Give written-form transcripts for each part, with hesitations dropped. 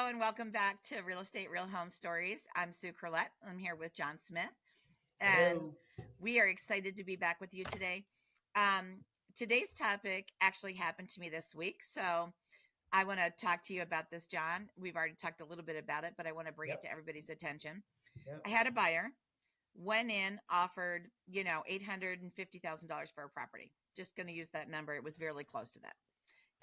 and welcome back to Real Estate Real Home Stories. I'm Sue Curlette. I'm here with John Smith, and Hello. we are excited to be back with you today. Um, Today's topic actually happened to me this week, so I want to talk to you about this, John. We've already talked a little bit about it, but I want to bring it Yep. to everybody's attention. Yep. I had a buyer, went in, offered, $850,000 for a property. Just going to use that number. It was fairly close to that.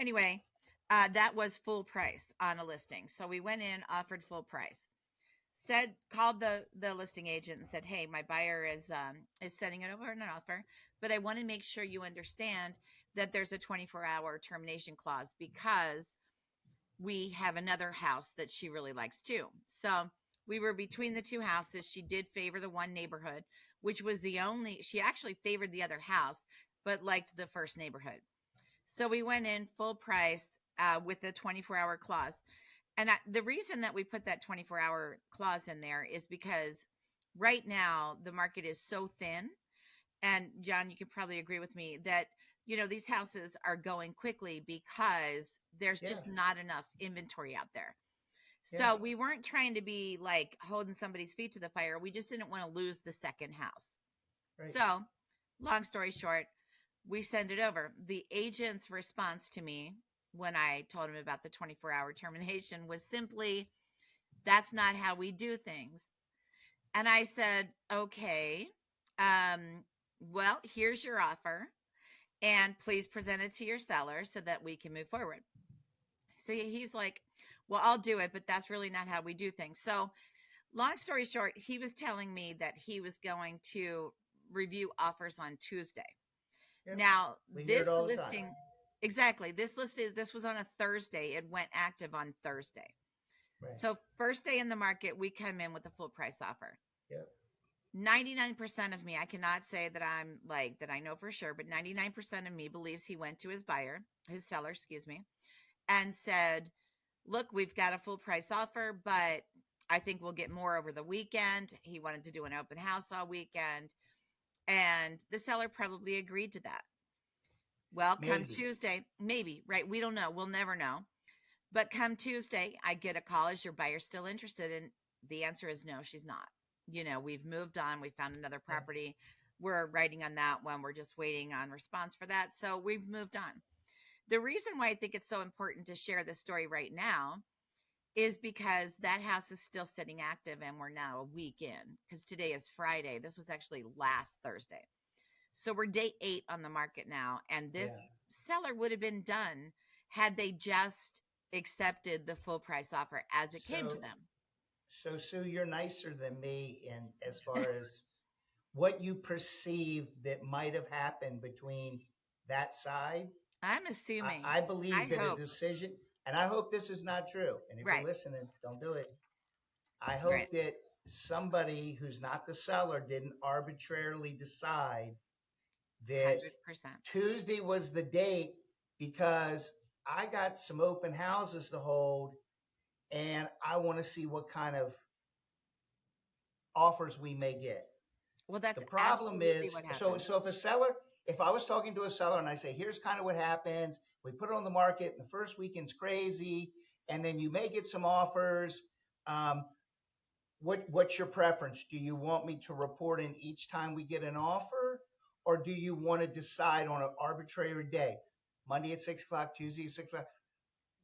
Anyway, that was full price on a listing. So we went in, offered full price. Called the listing agent and said, "Hey, my buyer is setting it over an offer, but I want to make sure you understand that there's a 24-hour termination clause because we have another house that she really likes too." So we were between the two houses. She did favor the one neighborhood, which was she actually favored the other house, but liked the first neighborhood. So we went in full price with a 24-hour clause. And the reason that we put that 24-hour clause in there is because right now the market is so thin. And John, you can probably agree with me that, these houses are going quickly because there's Yeah. just not enough inventory out there. Yeah. So we weren't trying to be like holding somebody's feet to the fire. We just didn't want to lose the second house. Right. So, long story short, we send it over. The agent's response to me when I told him about the 24-hour termination was simply, "That's not how we do things." And I said, "Okay, well, here's your offer, and please present it to your seller so that we can move forward." So he's like, "Well, I'll do it, but that's really not how we do things." So long story short, he was telling me that he was going to review offers on Tuesday. Yep. Now, We hear it this all the time. listing, exactly, this was on a Thursday. It went active on Thursday. Right. So, first day in the market, we come in with a full price offer. Yep. 99% of me, I cannot say that that I know for sure, but 99% of me believes he went to his seller, excuse me, and said, "Look, we've got a full price offer, but I think we'll get more over the weekend." He wanted to do an open house all weekend. And the seller probably agreed to that. Well, come Maybe. Tuesday, maybe, right? We don't know. We'll never know. But come Tuesday, I get a call. "Is your buyer still interested?" And the answer is no, she's not. We've moved on. We found another Yeah. property. We're writing on that one. We're just waiting on response for that. So we've moved on. The reason why I think it's so important to share this story right now is because that house is still sitting active and we're now a week in because today is Friday. This was actually last Thursday. So we're day 8 on the market now. And this Yeah. seller would have been done had they just accepted the full price offer as it came to So, them. so Sue, you're nicer than me in as far as what you perceive that might have happened between that side. I'm I, assuming, I believe I that a hope, decision, and I hope this is not true. And if you're right, listening, don't do it. I right, hope that somebody who's not the seller didn't arbitrarily decide that 100%. Tuesday was the date because I got some open houses to hold and I want to see what kind of offers we may get. Well, The that's problem absolutely is what so happened. so if I was talking to a seller and I say, here's kind of what happens, we put it on the market and the first weekend's crazy, and then you may get some offers. Um, what's your preference? Do you want me to report in each time we get an offer, or do you want to decide on an arbitrary day, Monday at 6 o'clock, Tuesday at 6 o'clock?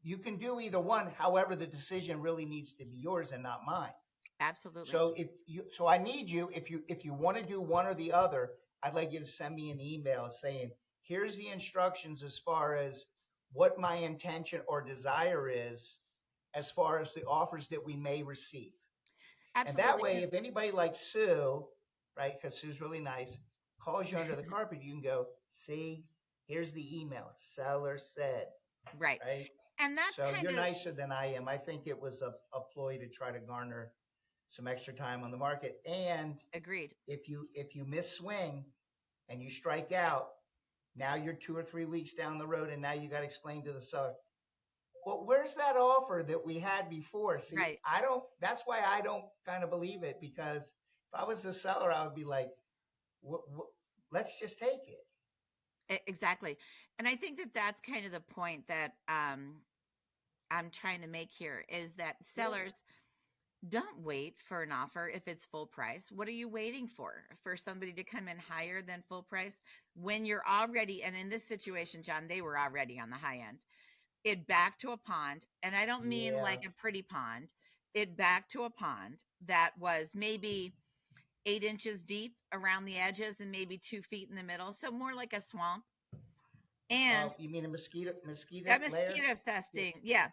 You can do either one. However, the decision really needs to be yours and not mine. Absolutely. So I need you if you want to do one or the other, I'd like you to send me an email saying here's the instructions as far as what my intention or desire is as far as the offers that we may receive. And that Absolutely. way, if anybody like Sue, right, because Sue's really nice, calls you under the carpet, you can go, see, here's the email. Seller said, Right. right? And that's So kind you're of nicer than I am. I think it was a ploy to try to garner some extra time on the market. And agreed. if you miss swing and you strike out, now you're 2 or 3 weeks down the road, and now you got to explain to the seller, well, where's that offer that we had before? See, Right. I don't. That's why I don't kind of believe it, because if I was the seller, I would be like, let's just take it. Exactly. And I think that that's kind of the point that I'm trying to make here is that sellers don't wait for an offer if it's full price. What are you waiting for? For somebody to come in higher than full price when you're already, and in this situation, John, they were already on the high end. It backed to a pond, and I don't mean Yeah. like a pretty pond. It backed to a pond that was maybe 8 inches deep around the edges and maybe 2 feet in the middle. So more like a swamp. And Oh, you mean a a mosquito lair? mosquito Yeah. festing. Yeah.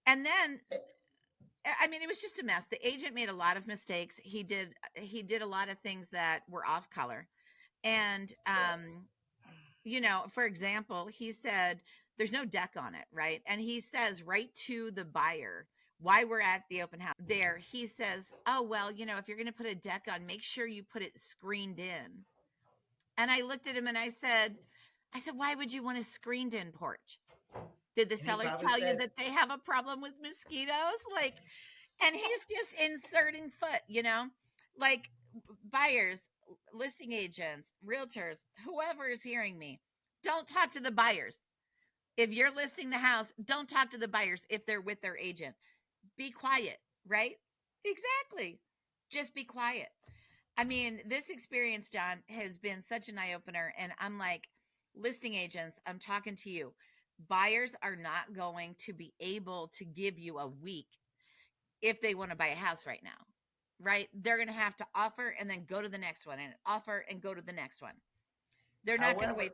And then Eh, I mean, it was just a mess. The agent made a lot of mistakes. He did a lot of things that were off color. And yeah. for example, he said there's no deck on it, right? And he says right to the buyer, why we're at the open house there, he says, oh well, if you're going to put a deck on, make sure you put it screened in. And I looked at him and I said, why would you want a screened in porch? Did the And he sellers probably tell you said, that they have a problem with mosquitoes? Like, and he's just inserting foot, like buyers, listing agents, realtors, whoever is hearing me, don't talk to the buyers. If you're listing the house, don't talk to the buyers if they're with their agent. Be quiet, right? Exactly. Just be quiet. I mean, this experience, John, has been such an eye opener. And I'm like, listing agents, I'm talking to you. Buyers are not going to be able to give you a week if they want to buy a house right now, right? They're going to have to offer and then go to the next one and offer and go to the next one. They're not going to wait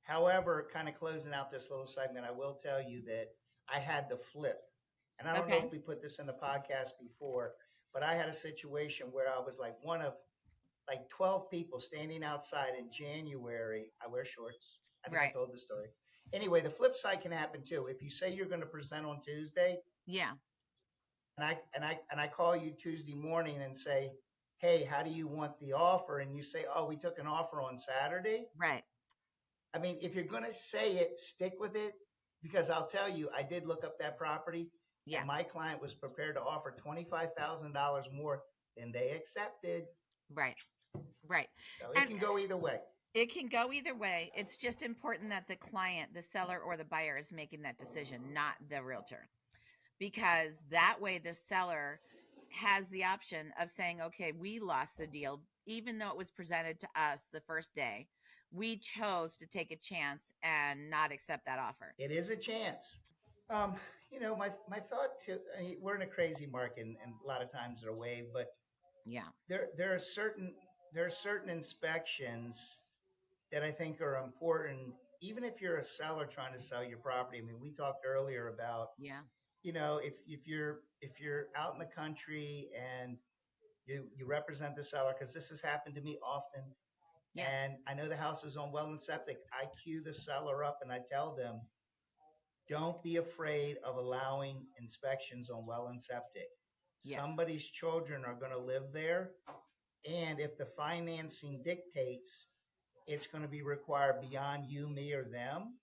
however, for you. kind of closing out this little segment, I will tell you that I had the flip. And I don't know Okay. if we put this in the podcast before, but I had a situation where I was like one of like 12 people standing outside in January. I wear shorts. I think I Right. told the story. Anyway, the flip side can happen too. If you say you're going to present on Tuesday, Yeah. and I call you Tuesday morning and say, "Hey, how do you want the offer?" and you say, "Oh, we took an offer on Saturday." Right. I mean, if you're going to say it, stick with it, because I'll tell you, I did look up that property, Yeah. and my client was prepared to offer $25,000 more than they accepted. Right. Right. So it And can go either way. it can go either way. It's just important that the client, the seller, or the buyer is making that decision, not the realtor, because that way the seller has the option of saying, okay, we lost the deal, even though it was presented to us the first day. We chose to take a chance and not accept that offer. It is a chance. Um, my thought too. I mean, we're in a crazy market, and a lot of times they're waived, but Yeah. there are certain inspections that I think are important, even if you're a seller trying to sell your property. I mean, we talked earlier about, Yeah. if you're out in the country and you represent the seller, because this has happened to me often, Yeah. and I know the house is on well and septic. I cue the seller up and I tell them, don't be afraid of allowing inspections on well and septic. Yes. Somebody's children are going to live there. And if the financing dictates, it's going to be required beyond you, me, or them.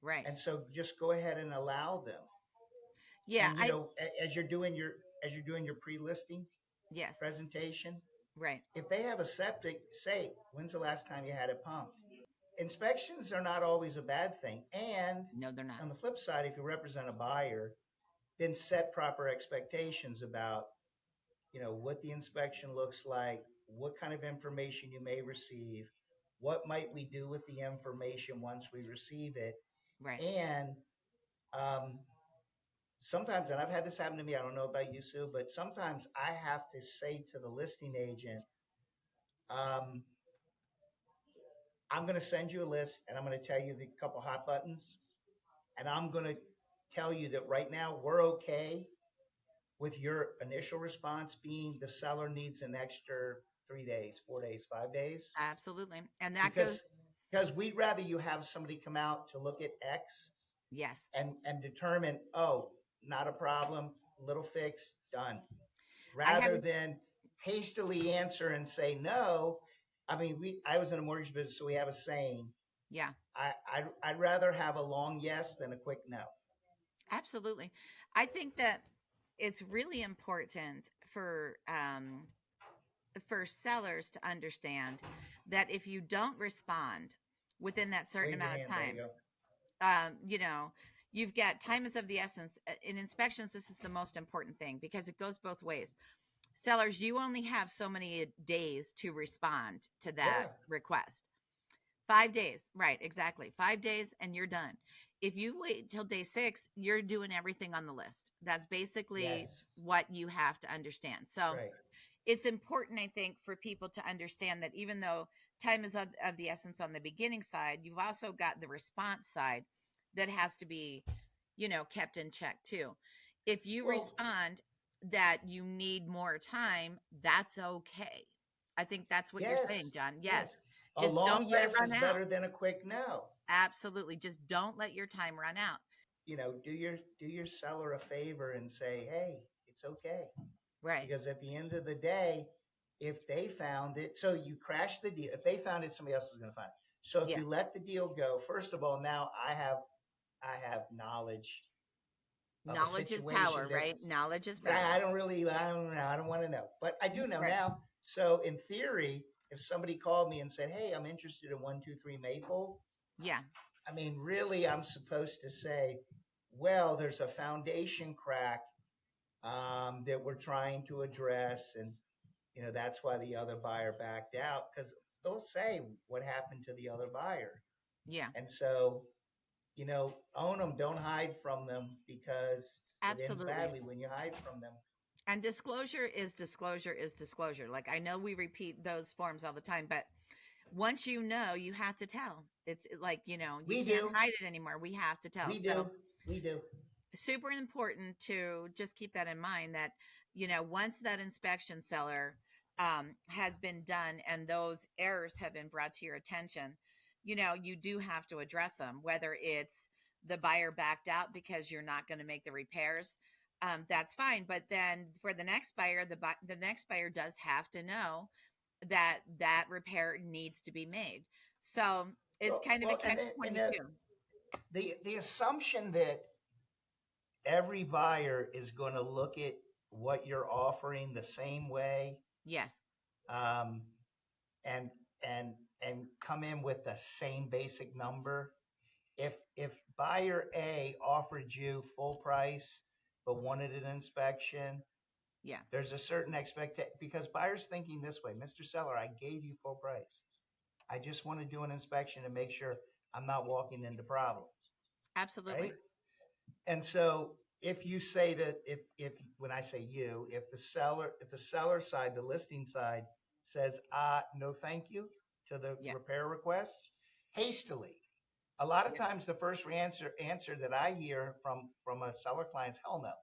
Right. And so just go ahead and allow them. Yeah. And as you're doing your pre-listing Yes. presentation, Right. if they have a septic, say, when's the last time you had it pumped? Inspections are not always a bad thing. And No, they're not. on the flip side, if you represent a buyer, then set proper expectations about, what the inspection looks like, what kind of information you may receive, what might we do with the information once we receive it, Right. and um, sometimes, and I've had this happen to me, I don't know about you, Sue, but sometimes I have to say to the listing agent, um, I'm going to send you a list and I'm going to tell you the couple hot buttons, and I'm going to tell you that right now we're okay with your initial response being the seller needs an extra 3 days, 4 days, 5 days, Absolutely. And that goes, because we'd rather you have somebody come out to look at X yes. and determine, oh, not a problem, little fix, done, I have, rather than hastily answer and say no. I mean, I was in a mortgage business, so we have a saying. yeah, I'd rather have a long yes than a quick no. absolutely. I think that it's really important for sellers to understand that if you don't respond within that certain Wave your amount of hand. There you time, go. you know, you've got time is of the essence. In inspections, this is the most important thing because it goes both ways. Sellers, you only have so many days to respond to that Yeah. request. 5 days, right? Exactly. 5 days, and you're done. If you wait till day six, you're doing everything on the list. That's basically Yes. what you have to understand. So Right. it's important, I think, for people to understand that even though time is of the essence on the beginning side, you've also got the response side that has to be, kept in check too. If you Well, respond that you need more time, that's okay. I think that's what you're yes. saying, John. Yes. Yes. A Just long don't let it yes run is out. better than a quick no. Absolutely. Just don't let your time run out. Do your seller a favor and say, hey, it's okay. Right. Because at the end of the day, if they found it, so you crash the deal. If they found it, somebody else is going to find it. So if Yeah. you let the deal go, first of all, now I have knowledge of a Knowledge is situation power, that right? Knowledge is I power. don't really, I don't know, I don't want to know, but I do know Right. now. So in theory, if somebody called me and said, "Hey, I'm interested in 123 Maple," Yeah. I mean, really, I'm supposed to say, "Well, there's a foundation crack that we're trying to address, and that's why the other buyer backed out," because they'll say what happened to the other buyer. Yeah. And so, own them, don't hide from them, because it ends Absolutely. badly when you hide from them. And disclosure is disclosure is disclosure. Like I know we repeat those forms all the time, but once you know, you have to tell. It's like, you We can't do, hide it anymore. We have to tell. we So do, we do. super important to just keep that in mind that, once that inspection seller has been done and those errors have been brought to your attention, you do have to address them, whether it's the buyer backed out because you're not going to make the repairs. That's fine. But then for the next buyer, the next buyer does have to know that that repair needs to be made. So it's Well, kind of a well, and catch then, and 22. the assumption that every buyer is going to look at what you're offering the same way, Yes. um, and and and come in with the same basic number. If buyer A offered you full price but wanted an inspection, Yeah. there's a certain expectation, because buyers thinking this way: Mr. Seller, I gave you full price. I just want to do an inspection to make sure I'm not walking into problems, Absolutely. right? And so if you say that, if when I say you, if the seller side, the listing side says no thank you to the Yeah. repair requests hastily, a lot of Yeah. times the first answer that I hear from a seller client is hell no,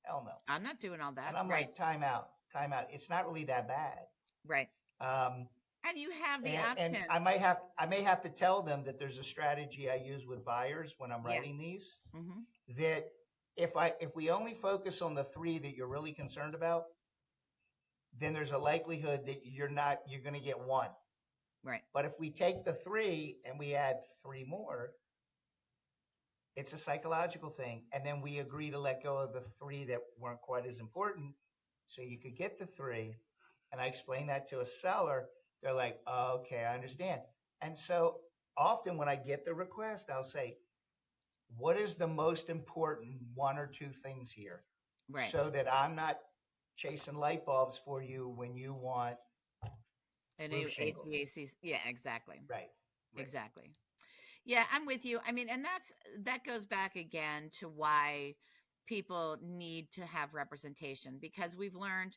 hell no. I'm not doing all that. And I'm Right. like, time out, time out. It's not really that bad. Right. Um, And you have the and option. I may have to tell them that there's a strategy I use with buyers when I'm Yeah. writing these, Hmm. that if we only focus on the three that you're really concerned about, then there's a likelihood that you're going to get one. Right. But if we take the three and we add three more, it's a psychological thing, and then we agree to let go of the three that weren't quite as important, so you could get the three. And I explain that to a seller. They're like, oh, okay, I understand. And so often when I get the request, I'll say, what is the most important one or two things here, Right. so that I'm not chasing light bulbs for you when you want A roof new shingles. HVAC. Yeah, exactly. Right, right. Exactly. Yeah, I'm with you. I mean, and that goes back again to why people need to have representation because we've learned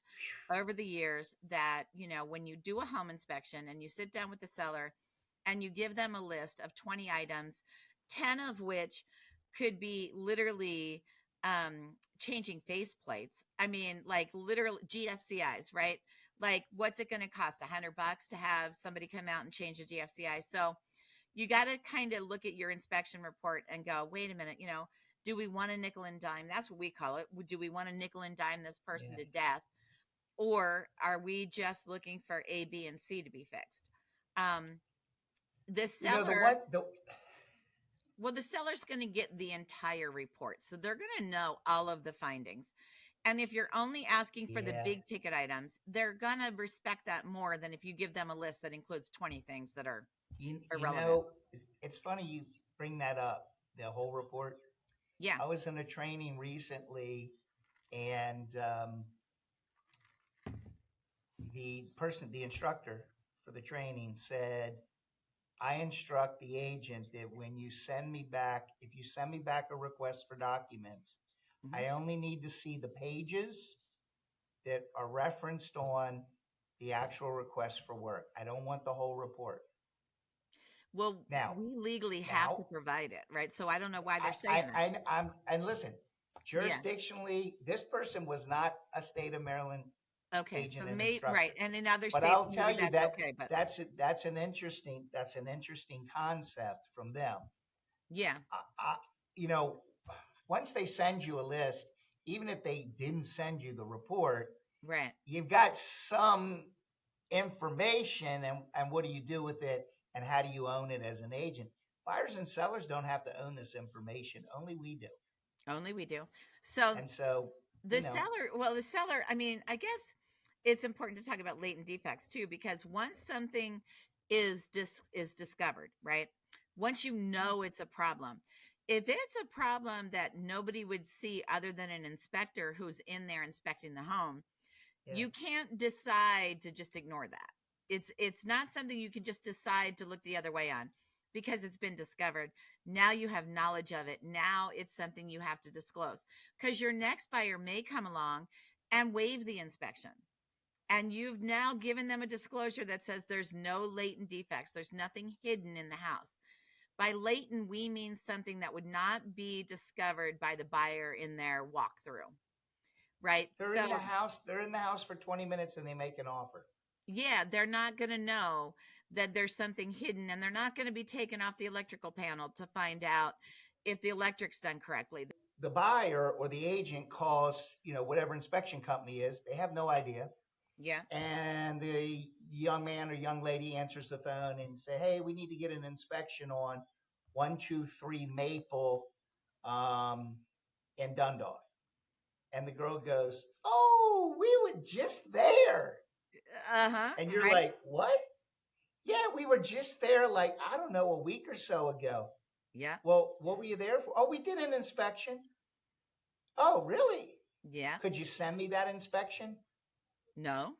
over the years that, when you do a home inspection and you sit down with the seller and you give them a list of 20 items, 10 of which could be literally changing faceplates. I mean, like literal GFCIs, right? Like what's it going to cost? $100 to have somebody come out and change a GFCI. So you got to kind of look at your inspection report and go, wait a minute, do we want to nickel and dime? That's what we call it. Do we want to nickel and dime this person Yeah. to death? Or are we just looking for A, B, and C to be fixed? Um, the You know, the seller, one, the, well, the seller's going to get the entire report. So they're going to know all of the findings. And if you're only asking for the yeah, big ticket items, they're going to respect that more than if you give them a list that includes 20 things that are you irrelevant. know, it's funny you bring that up, the whole report. Yeah. I was in a training recently, and the instructor for the training said, I instruct the agent that when you send me back, if you send me back a request for documents, Hmm. I only need to see the pages that are referenced on the actual request for work. I don't want the whole report. Well, Now, we legally have to now, provide it, right? So I don't know why they're I, saying that. and listen, Yeah. jurisdictionally, this person was not a state of Maryland Okay. So agent and right. instructor. And in other But states, I'll tell maybe you that's that okay. But that's an interesting concept from them. yeah. I, you know, once they send you a list, even if they didn't send you the report, Right. you've got some information, and what do you do with it, and how do you own it as an agent? Buyers and sellers don't have to own this information, only we do. Only we do. So And so, the you know, seller, well, the seller, I mean, I guess it's important to talk about latent defects too, because once something is discovered, right? Once you know it's a problem, if it's a problem that nobody would see other than an inspector who's in there inspecting the home, yeah, you can't decide to just ignore that. It's not something you can just decide to look the other way on because it's been discovered. Now you have knowledge of it. Now it's something you have to disclose because your next buyer may come along and waive the inspection. And you've now given them a disclosure that says there's no latent defects. There's nothing hidden in the house. By latent, we mean something that would not be discovered by the buyer in their walkthrough, right? So they're in the house for 20 minutes and they make an offer. yeah, they're not going to know that there's something hidden, and they're not going to be taken off the electrical panel to find out if the electric's done correctly. The buyer or the agent calls, whatever inspection company is, they have no idea. Yeah. And the young man or young lady answers the phone and say, hey, we need to get an inspection on 123 Maple in Dundalk. And the girl goes, oh, we were just there. Uh-huh. And you're Right. like, what? Yeah, we were just there, like, I don't know, a week or so ago. Yeah. Well, what were you there for? Oh, we did an inspection. Oh, really? Yeah. Could you send me that inspection? No.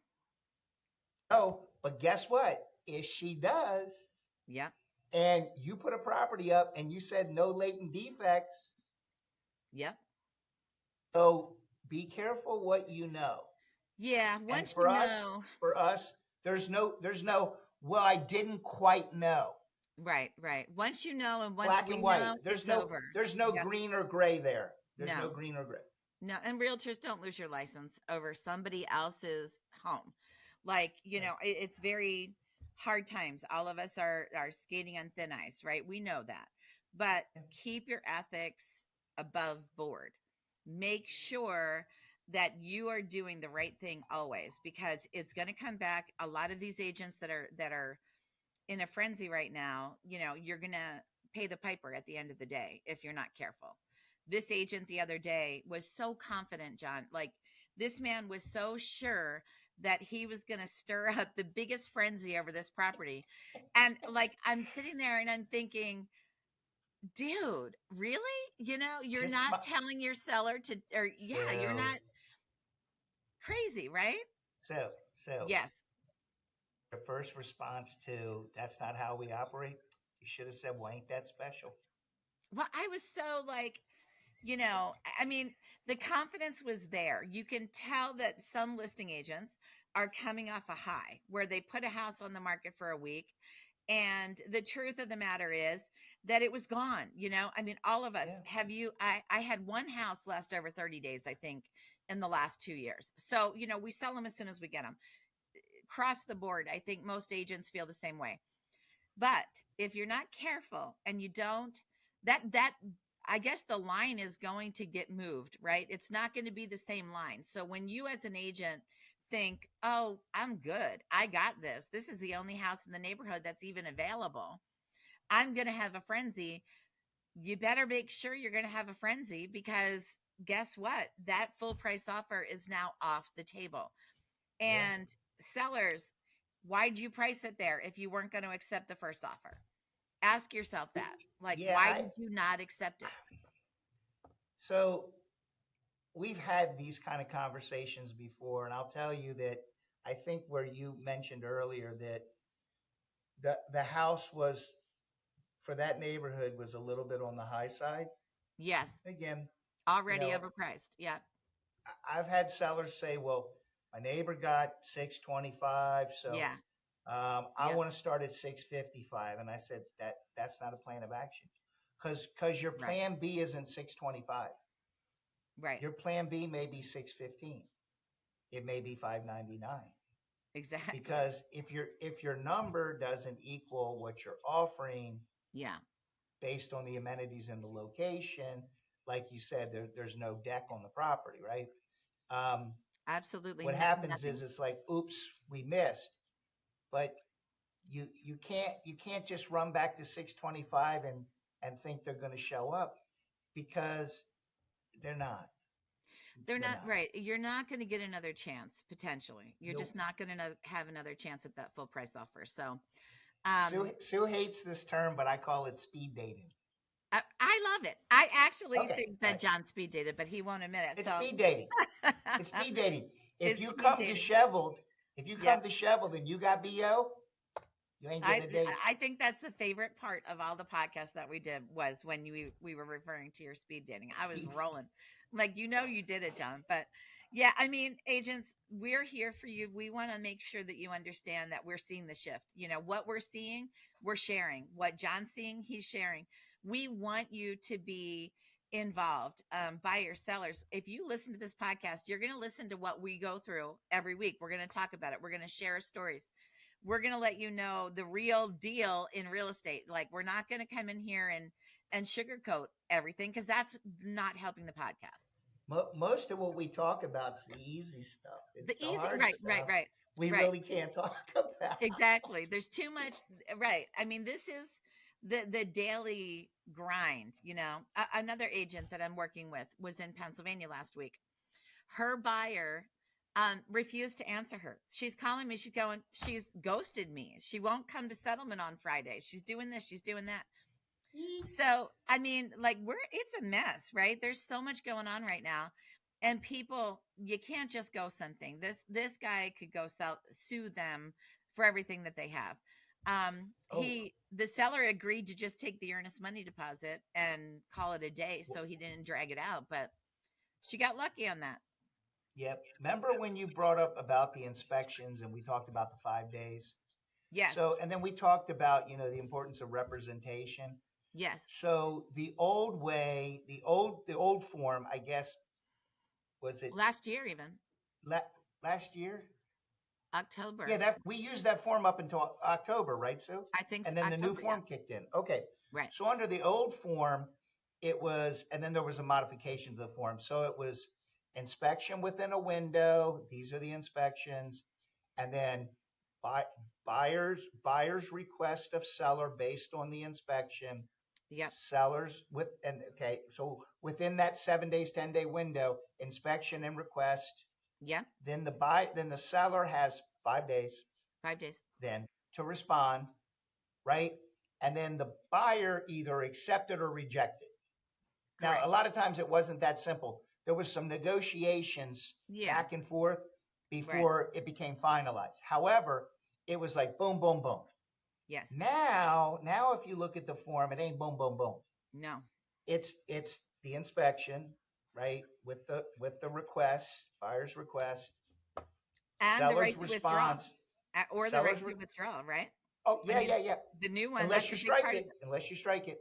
Oh, but guess what? If she does, Yeah. and you put a property up and you said no latent defects, Yeah. so be careful what you know. Yeah. And Once you know, for us, there's no, well, I didn't quite know. right, right. Once you know, and once Black we and white. know, There's it's no over. there's no Yeah. green or gray there. There's no No. green or gray. No, and realtors don't lose your license over somebody else's home. Like, Right. it's very hard times. All of us are skating on thin ice, right? We know that. But Yeah. keep your ethics above board. Make sure that you are doing the right thing always, because it's going to come back. A lot of these agents that are in a frenzy right now, you're going to pay the piper at the end of the day if you're not careful. This agent the other day was so confident, John. Like, this man was so sure that he was going to stir up the biggest frenzy over this property. And like, I'm sitting there and I'm thinking, dude, really? You're Just not telling your seller to, or yeah, you're so not crazy, right? so Yes. the first response to that's not how we operate. You should have said, well, ain't that special? Well, I was so like, I mean, the confidence was there. You can tell that some listing agents are coming off a high where they put a house on the market for a week. And the truth of the matter is that it was gone. I mean, all of us Yeah. I had one house last over 30 days, I think, in the last 2 years. So, we sell them as soon as we get them. Across the board, I think most agents feel the same way. But if you're not careful and you don't, that I guess the line is going to get moved, right? It's not going to be the same line. So when you as an agent think, "Oh, I'm good. I got this. This is the only house in the neighborhood that's even available. I'm going to have a frenzy." You better make sure you're going to have a frenzy, because guess what? That full price offer is now off the table. Yeah. And sellers, why'd you price it there if you weren't going to accept the first offer? Ask yourself that. Like, Yeah, why did you not accept it? So we've had these kind of conversations before, and I'll tell you that I think where you mentioned earlier that the house was for that neighborhood was a little bit on the high side. Yes, Again, you already know, overpriced. Yeah, I've had sellers say, "Well, my neighbor got 625, so yeah, I yep, want to start at 655." And I said that's not a plan of action, because your right, plan B isn't 625. right, Your plan B may be 615. It may be 599. exactly. Because if your number doesn't equal what you're offering Yeah, based on the amenities and the location, like you said, there's no deck on the property, right? Um, absolutely what happens is nothing. it's like, oops, we missed. But you can't just run back to 625 and think they're going to show up, because they're not. They're They're not not. right. You're not going to get another chance potentially. You're just Nope. not going to have another chance at that full price offer. So, Sue hates this term, but I call it speed dating. I love it. I actually Okay, think all that right. John speed dated, but he won't admit it. It's So speed dating. It's speed dating. If it's you speed come dating. disheveled, if you Yep. come disheveled and you got BO, you ain't I getting a date. I think that's the favorite part of all the podcasts that we did was when we were referring to your speed dating. I was Speed. rolling. Like you did it, John. But yeah, I mean, agents, we're here for you. We want to make sure that you understand that we're seeing the shift. You know, what we're seeing, we're sharing. What John's seeing, he's sharing. We want you to be involved, buyers, sellers. If you listen to this podcast, you're going to listen to what we go through every week. We're going to talk about it. We're going to share our stories. We're going to let you know the real deal in real estate. Like we're not going to come in here and sugarcoat everything because that's not helping the podcast. Most of what we talk about is the easy stuff. The It's the easy, hard right, right, stuff right, we right. really can't talk about. Exactly. There's too much, right. I mean, this is the daily grind, you know. Another agent that I'm working with was in Pennsylvania last week. Her buyer refused to answer her. She's calling me. She's ghosted me. She won't come to settlement on Friday. She's doing this. She's doing that. So, I mean, like it's a mess, right? There's so much going on right now. And people, you can't just go something. This guy could go sue them for everything that they have. Oh, The seller agreed to just take the earnest money deposit and call it a day, so he didn't drag it out. But she got lucky on that. yep. Remember when you brought up about the inspections and we talked about the 5 days? Yes, So, and then we talked about, the importance of representation. yes. So the old way, the old form, I guess, was it Last year, even la- last year? Yeah, October, that we used that form up until October, right, Sue? I think And then the new October. Yeah, form kicked in. Okay. right. So under the old form, it was, and then there was a modification to the form. So it was inspection within a window. These are the inspections. And then buy, buyer's request of seller based on the inspection. Yep, Sellers with, and okay, so within that 7 days, 10-day window, inspection and request. yep. Then the seller has 5 days 5 days. then to respond, right? And then the buyer either accept it or reject it. Now, a Correct. lot of times it wasn't that simple. There was some negotiations Yeah, back and forth right. before it became finalized. However, it was like boom, boom, boom. Yes. Now if you look at the form, it ain't boom, boom, boom. No. It's the inspection, right? With the request, buyer's request, And the seller's right to withdraw, response, or the seller's right re- to withdraw, right? oh I yeah, mean, yeah, yeah. the new one, Unless that's you a big strike part of it, it. unless you strike it.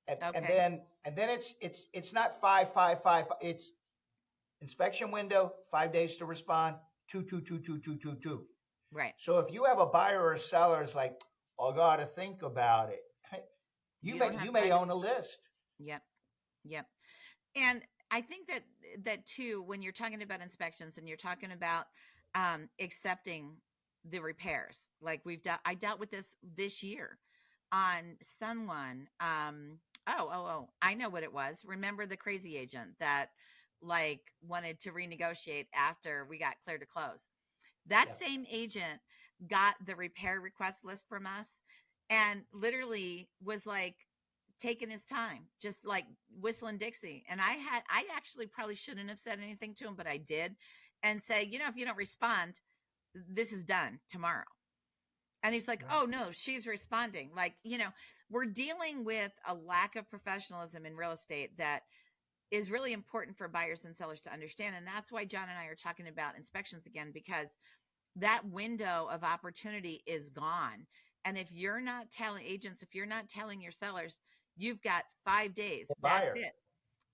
And Okay. then it's not 5 5 5. It's inspection window, 5 days to respond, 2 2 2 2 2 2 2. Right. So if you have a buyer or a seller is like, I gotta think about it, you You may don't have you may time to, own a list. yep. Yep. And I think that too, when you're talking about inspections and you're talking about accepting the repairs, like I dealt with this year on someone. I know what it was. Remember the crazy agent that like wanted to renegotiate after we got clear to close? That Yeah. same agent got the repair request list from us and literally was like taking his time, just like whistling Dixie. And I actually probably shouldn't have said anything to him, but I did, and say, if you don't respond, this is done tomorrow. And he's like, Right. oh no, she's responding. Like, we're dealing with a lack of professionalism in real estate that is really important for buyers and sellers to understand. And that's why John and I are talking about inspections again, because that window of opportunity is gone. And if you're not telling agents, if you're not telling your sellers, you've got 5 days, Or that's buyer. it.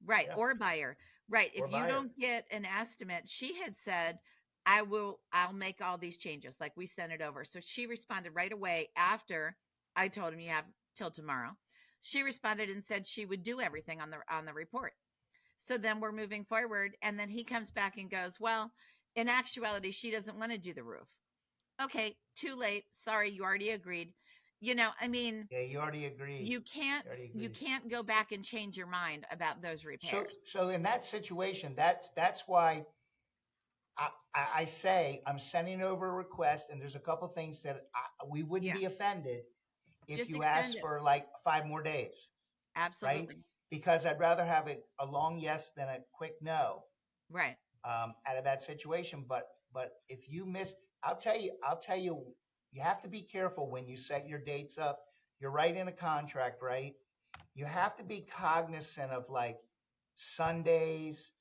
Right. Yeah. Or buyer. Right. Or If you buyer. don't get an estimate, she had said, I'll make all these changes. Like, we sent it over. So she responded right away after I told him you have till tomorrow. She responded and said she would do everything on the report. So then we're moving forward. And then he comes back and goes, well, in actuality, she doesn't want to do the roof. Okay, too late. Sorry, you already agreed. I mean, Yeah, you already agreed. you can't You already you agreed. can't go back and change your mind about those So repairs. so in that situation, that's why I say I'm sending over a request, and there's a couple things that we wouldn't Yeah, be offended if just you extend asked it. for like 5 more days, right? Absolutely. Because I'd rather have a long yes than a quick no, Right. out of that situation. But if you miss, I'll tell you, you have to be careful when you set your dates up. You're right in a contract, right? You have to be cognizant of like Sundays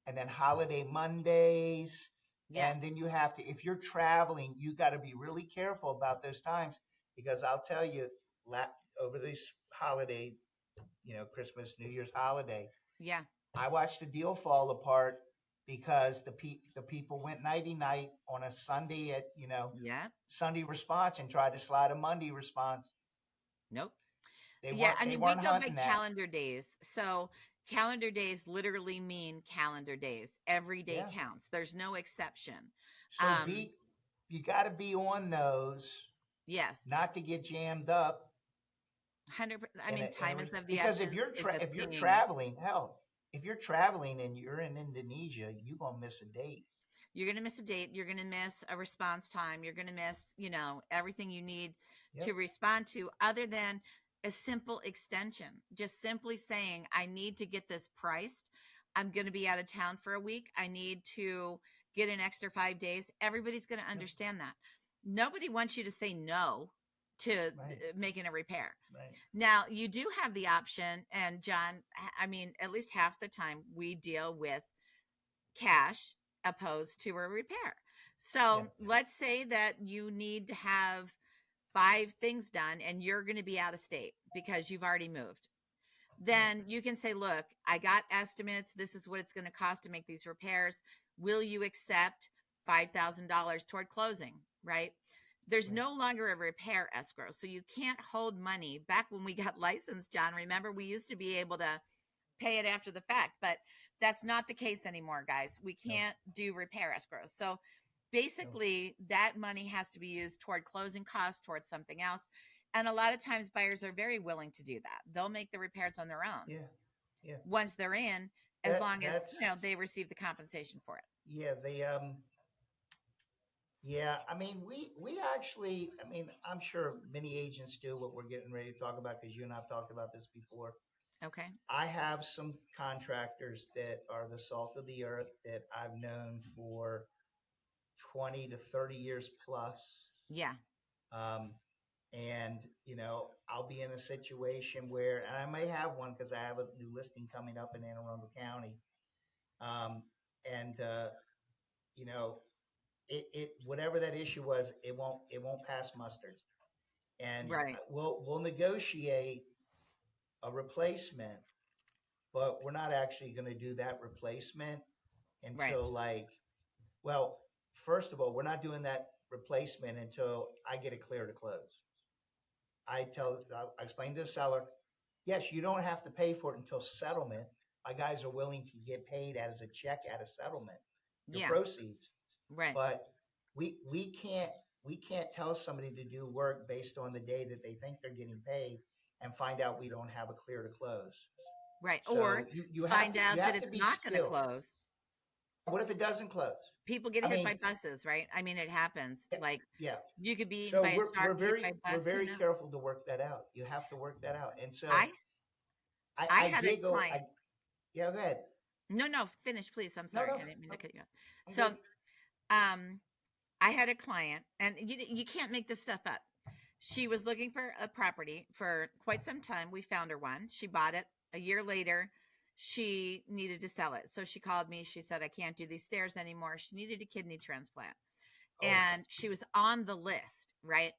and then holiday Mondays. Yeah. And then you have to, if you're traveling, you got to be really careful about those times because I'll tell you, over this holiday, Christmas, New Year's holiday, Yeah. I watched the deal fall apart because the people went nighty night on a Sunday at Yeah. Sunday response and tried to slide a Monday response. Nope. They Yeah, weren't I they mean, we weren't go by hunting that. calendar days. So calendar days literally mean calendar days. Every day Yeah. counts. There's no exception. So Um, be you got to be on those yes. not to get jammed up 100%. I in mean, a time is of the because if essence you're is a if you're thing. traveling, hell, if you're traveling and you're in Indonesia, you're gonna miss a date. You're going to miss a date. You're going to miss a response time. You're going to miss, everything you need to Yep. respond to, other than a simple extension. Just simply saying, I need to get this priced. I'm going to be out of town for a week. I need to get an extra 5 days. Everybody's going to Yep. understand that. Nobody wants you to say no to Right. making a repair. Right. Now, you do have the option. And John, I mean, at least half the time we deal with cash opposed to a repair. Yeah. So let's say that you need to have 5 things done and you're going to be out of state because you've already moved. Yep. Then you can say, look, I got estimates. This is what it's going to cost to make these repairs. Will you accept $5,000 toward closing? Right. There's Right. no longer a repair escrow. So you can't hold money. Back when we got licensed, John, remember, we used to be able to pay it after the fact, but that's not the case anymore, guys. We No. can't do repair escrows. So No. basically, that money has to be used toward closing costs, towards something else. And a lot of times, buyers are very willing to do that. They'll make the repairs on their own Yeah. Yeah. once they're in, as That long as that's they receive the compensation for it. yeah. Yeah. I mean, we actually. I mean, I'm sure many agents do what we're getting ready to talk about because you and I've talked about this before. Okay. I have some contractors that are the salt of the earth that I've known for 20 to 30 years plus. Yeah. Um, and, I'll be in a situation where, and I may have one because I have a new listing coming up in Anne Arundel County. Um, and, you know, whatever that issue was, it won't pass mustard. And Right. we'll negotiate a replacement, but we're not actually going to do that replacement Right. until like, well, first of all, we're not doing that replacement until I get it clear to close. I explain to the seller, yes, you don't have to pay for it until settlement. My guys are willing to get paid as a check at a settlement, your Yeah. proceeds. Right. But we can't tell somebody to do work based on the day that they think they're getting paid and find out we don't have a clear to close. Right. Or So you have find to you out that have to it's be not going to skilled. close. What if it doesn't close? People get I hit by mean, buses, right? I mean, it happens. yeah, Like, yeah. you could be eaten So by a we're shark, we're hit by very a we're bus. Who very knows? careful to work that out. You have to work that out. And so I I I had a did go. client. Yeah, go ahead. No, no, finish, please. I'm No, sorry. no, I didn't mean to no, cut you off. I'm So, good. um, I had a client, and you can't make this stuff up. She was looking for a property for quite some time. We found her one. She bought it. A year later, she needed to sell it. So she called me. She said, I can't do these stairs anymore. She needed a kidney transplant. Oh, And she was on the list, right?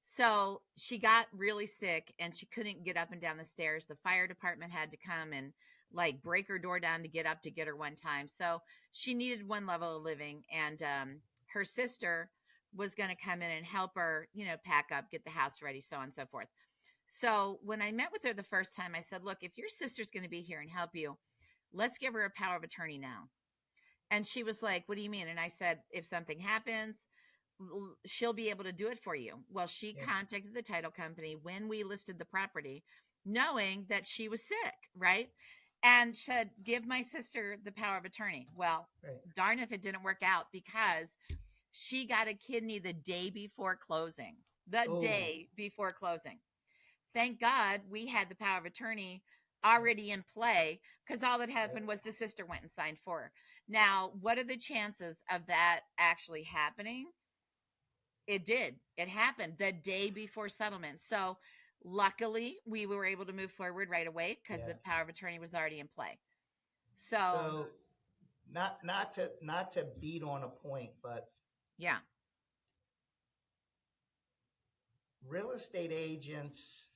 So she got really sick and she couldn't get up and down the stairs. The fire department had to come and like break her door down to get up to get her one time. So she needed one level of living. And her sister was going to come in and help her, pack up, get the house ready, so on and so forth. So when I met with her the first time, I said, look, if your sister's going to be here and help you, let's give her a power of attorney now. And she was like, what do you mean? And I said, if something happens, she'll be able to do it for you. Well, she yeah, contacted the title company when we listed the property, knowing that she was sick, right? And said, give my sister the power of attorney. Well, right. darn if it didn't work out because she got a kidney the day before closing. The Oh, day before closing. Thank God we had the power of attorney already in play because all that yep. happened was the sister went and signed for her. Now, what are the chances of that actually happening? It did. It happened the day before settlement. So, luckily, we were able to move forward right away because Yeah. the power of attorney was already in play. So, So not to beat on a point, but yeah, real estate agents'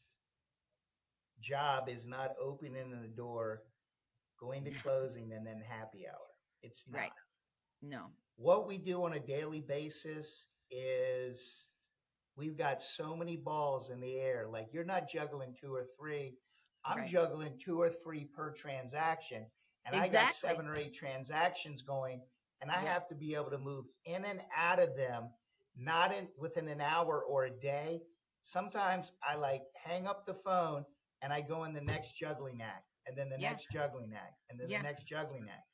job is not opening the door, going to closing, and then happy hour. It's right. not. No, What we do on a daily basis is we've got so many balls in the air. Like you're not juggling two or three. I'm right. juggling two or three per transaction. And I got Exactly. 7 or 8 transactions going. And I Yep. have to be able to move in and out of them, not in within an hour or a day. Sometimes I like hang up the phone and I go in the next juggling act, and then the Yeah. next juggling act, and then the Yeah. next juggling act.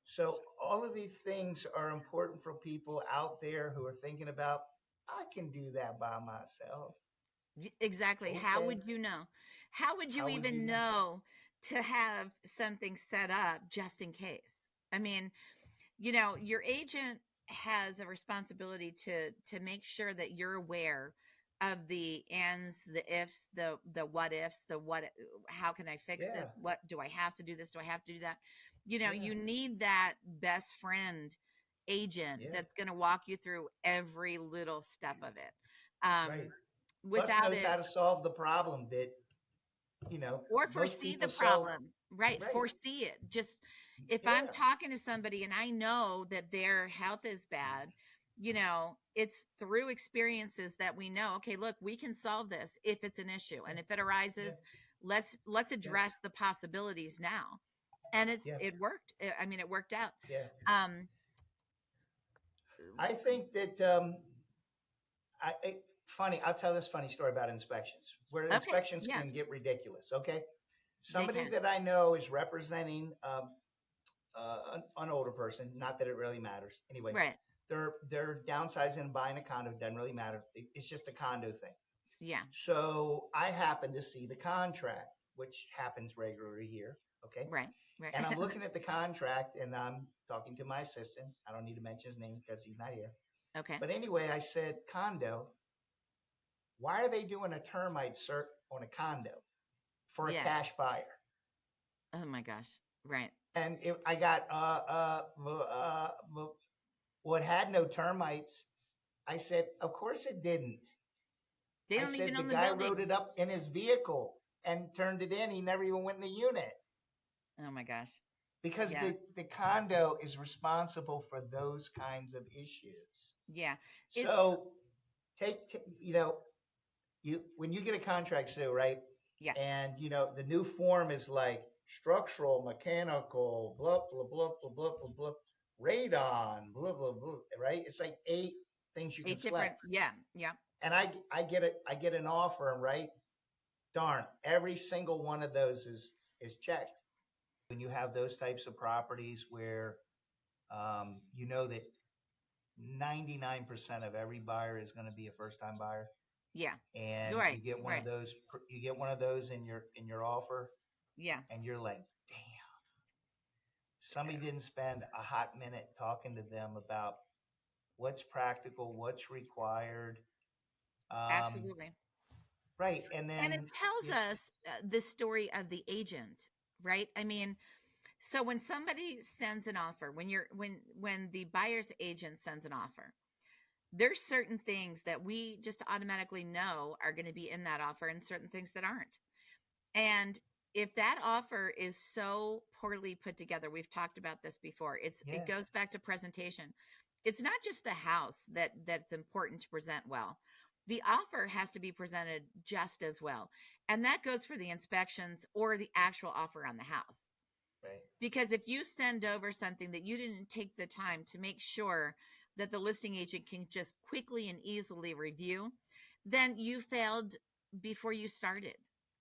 So all of these things are important for people out there who are thinking about, I can do that by myself. Exactly. How Okay. would you know? How would you How would you even know? know to have something set up just in case? I mean, your agent has a responsibility to make sure that you're aware of the ands, the ifs, the what ifs, the what how can I fix this? Yeah. What do I have to do this? Do I have to do that? Yeah. You need that best friend agent Yeah. that's going to walk you through every little step of it. Right. Um Plus without knows it how to solve the problem that, or most foresee the people solve. problem, right? Right. Foresee it. Just if I'm Yeah. talking to somebody and I know that their health is bad, it's through experiences that we know, okay, look, we can solve this if it's an issue. Yeah. And if it Yeah. arises, let's Yeah. address the possibilities now. And Yeah. it worked. I mean, it worked out. Yeah. Um I think that funny. I'll tell this funny story about inspections, where okay, inspections yeah, can get ridiculous. Okay. they Somebody can. that I know is representing an older person. Not that it really matters. Anyway, Right. they're downsizing and buying a condo. Doesn't really matter. It's just a condo thing. Yeah. So I happen to see the contract, which happens regularly here. Okay. Right. Right. And I'm looking at the contract and I'm talking to my assistant. I don't need to mention his name because he's not here. Okay. But anyway, I said, condo, why are they doing a termite cert on a condo for a Yeah. cash buyer? Oh my gosh. Right. And I got, well, it had no termites. I said, of course it didn't. They I don't even said, the own the guy wrote building. it up in his vehicle and turned it in. He never even went in the unit Oh my gosh. because Yeah. the condo is responsible for those kinds of issues. Yeah. It's So you when you get a contract, Sue, right? yeah. And the new form is like structural, mechanical, blah blah blah blah blah blah blah, radon, blah blah blah, right? It's like 8 things you can Eight different, select. yeah, yeah, And I get an offer, and right, darn, every single one of those is checked. When you have those types of properties where you know that 99% of every buyer is going to be a first time buyer, yeah. and Right, right. you get one of those in your offer. Yeah, and you're like, damn, somebody didn't spend a hot minute talking to them about what's practical, what's required. Um, absolutely. right. And And it then tells you, us the story of the agent, right? I mean, so when somebody sends an offer, when the buyer's agent sends an offer, there's certain things that we just automatically know are going to be in that offer and certain things that aren't. And if that offer is so poorly put together, we've talked about this before. It yeah, goes back to presentation. It's not just the house that's important to present well. The offer has to be presented just as well. And that goes for the inspections or the actual offer on the house. right. Because if you send over something that you didn't take the time to make sure that the listing agent can just quickly and easily review, then you failed before you started,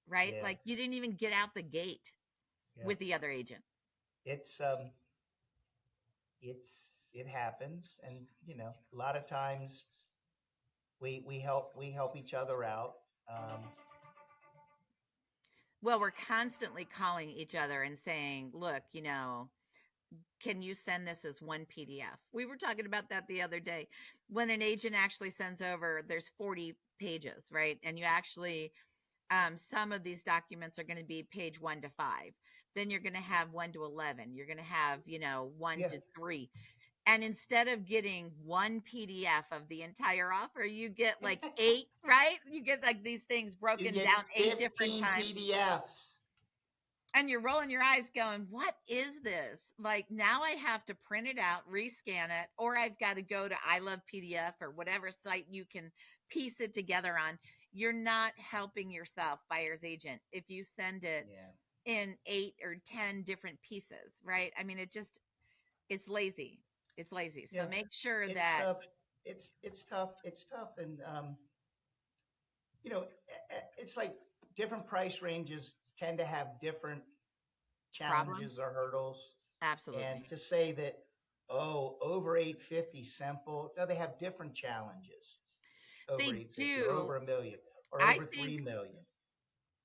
right? Yeah, Like you didn't even get out the gate yeah. with the other agent. It's it happens, and a lot of times we help each other out. Um, Well, we're constantly calling each other and saying, look, can you send this as one PDF? We were talking about that the other day. When an agent actually sends over, there's 40 pages, right? And you actually, some of these documents are going to be page 1 to 5. Then you're going to have 1 to 11. You're going to have, one yeah, to three. And instead of getting one PDF of the entire offer, you get like eight, right? You get like these things you broken get down 8 different 15 times, PDFs. and you're rolling your eyes going, what is this? Like now I have to print it out, rescan it, or I've got to go to I Love PDF or whatever site you can piece it together on. You're not helping yourself, buyer's agent, if you send it Yeah, in 8 or 10 different pieces, right? I mean, it's lazy. It's lazy. So yeah. make sure It's that it's tough. It's tough, and it's like different price ranges tend to have different challenges problems, or hurdles. And absolutely. to say that, oh, over 850 simple, no, they have different challenges over They 850 or do. over a million or I over 3 think million.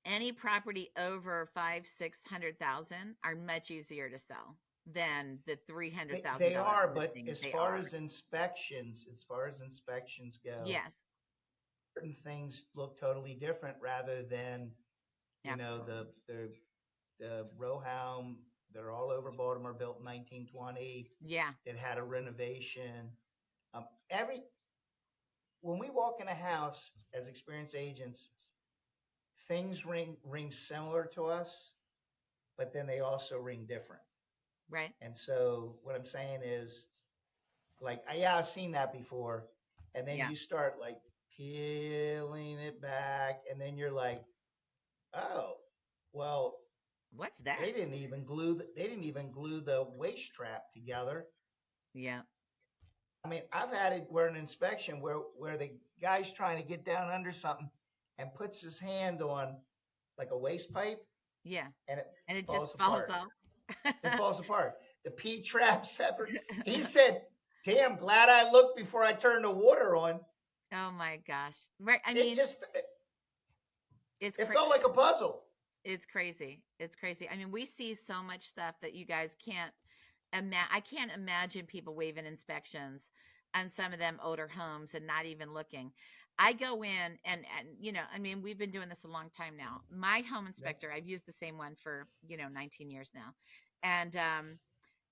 any property over 500-600,000 are much easier to sell than the three hundred thousand They dollar are, but listing. as They far are. as inspections go, Yes, certain things look totally different rather than, absolutely. the row home. They're all over Baltimore, built in 1920. Yeah, That had a renovation. Every When we walk in a house as experienced agents, things ring similar to us, but then they also ring different. right. And so what I'm saying is, like, yeah, I've seen that before. And then Yeah. you start like peeling it back, and then you're like, oh, well, What's that? they didn't even glue the waist trap together. Yeah. I mean, I've had it where an inspection where the guy's trying to get down under something and puts his hand on like a waste pipe, Yeah. and it And it just falls falls apart. off. It falls apart. The P trap separate. He said, "Damn, glad I looked before I turned the water on." Oh my gosh. Right. I It mean, just it's it cra- felt like a puzzle. it's crazy. It's crazy. I mean, we see so much stuff that you guys can't I can't imagine people waiving inspections on some of them older homes and not even looking. I go in and I mean, we've been doing this a long time now. My home Yeah, inspector, I've used the same one for, 19 years now.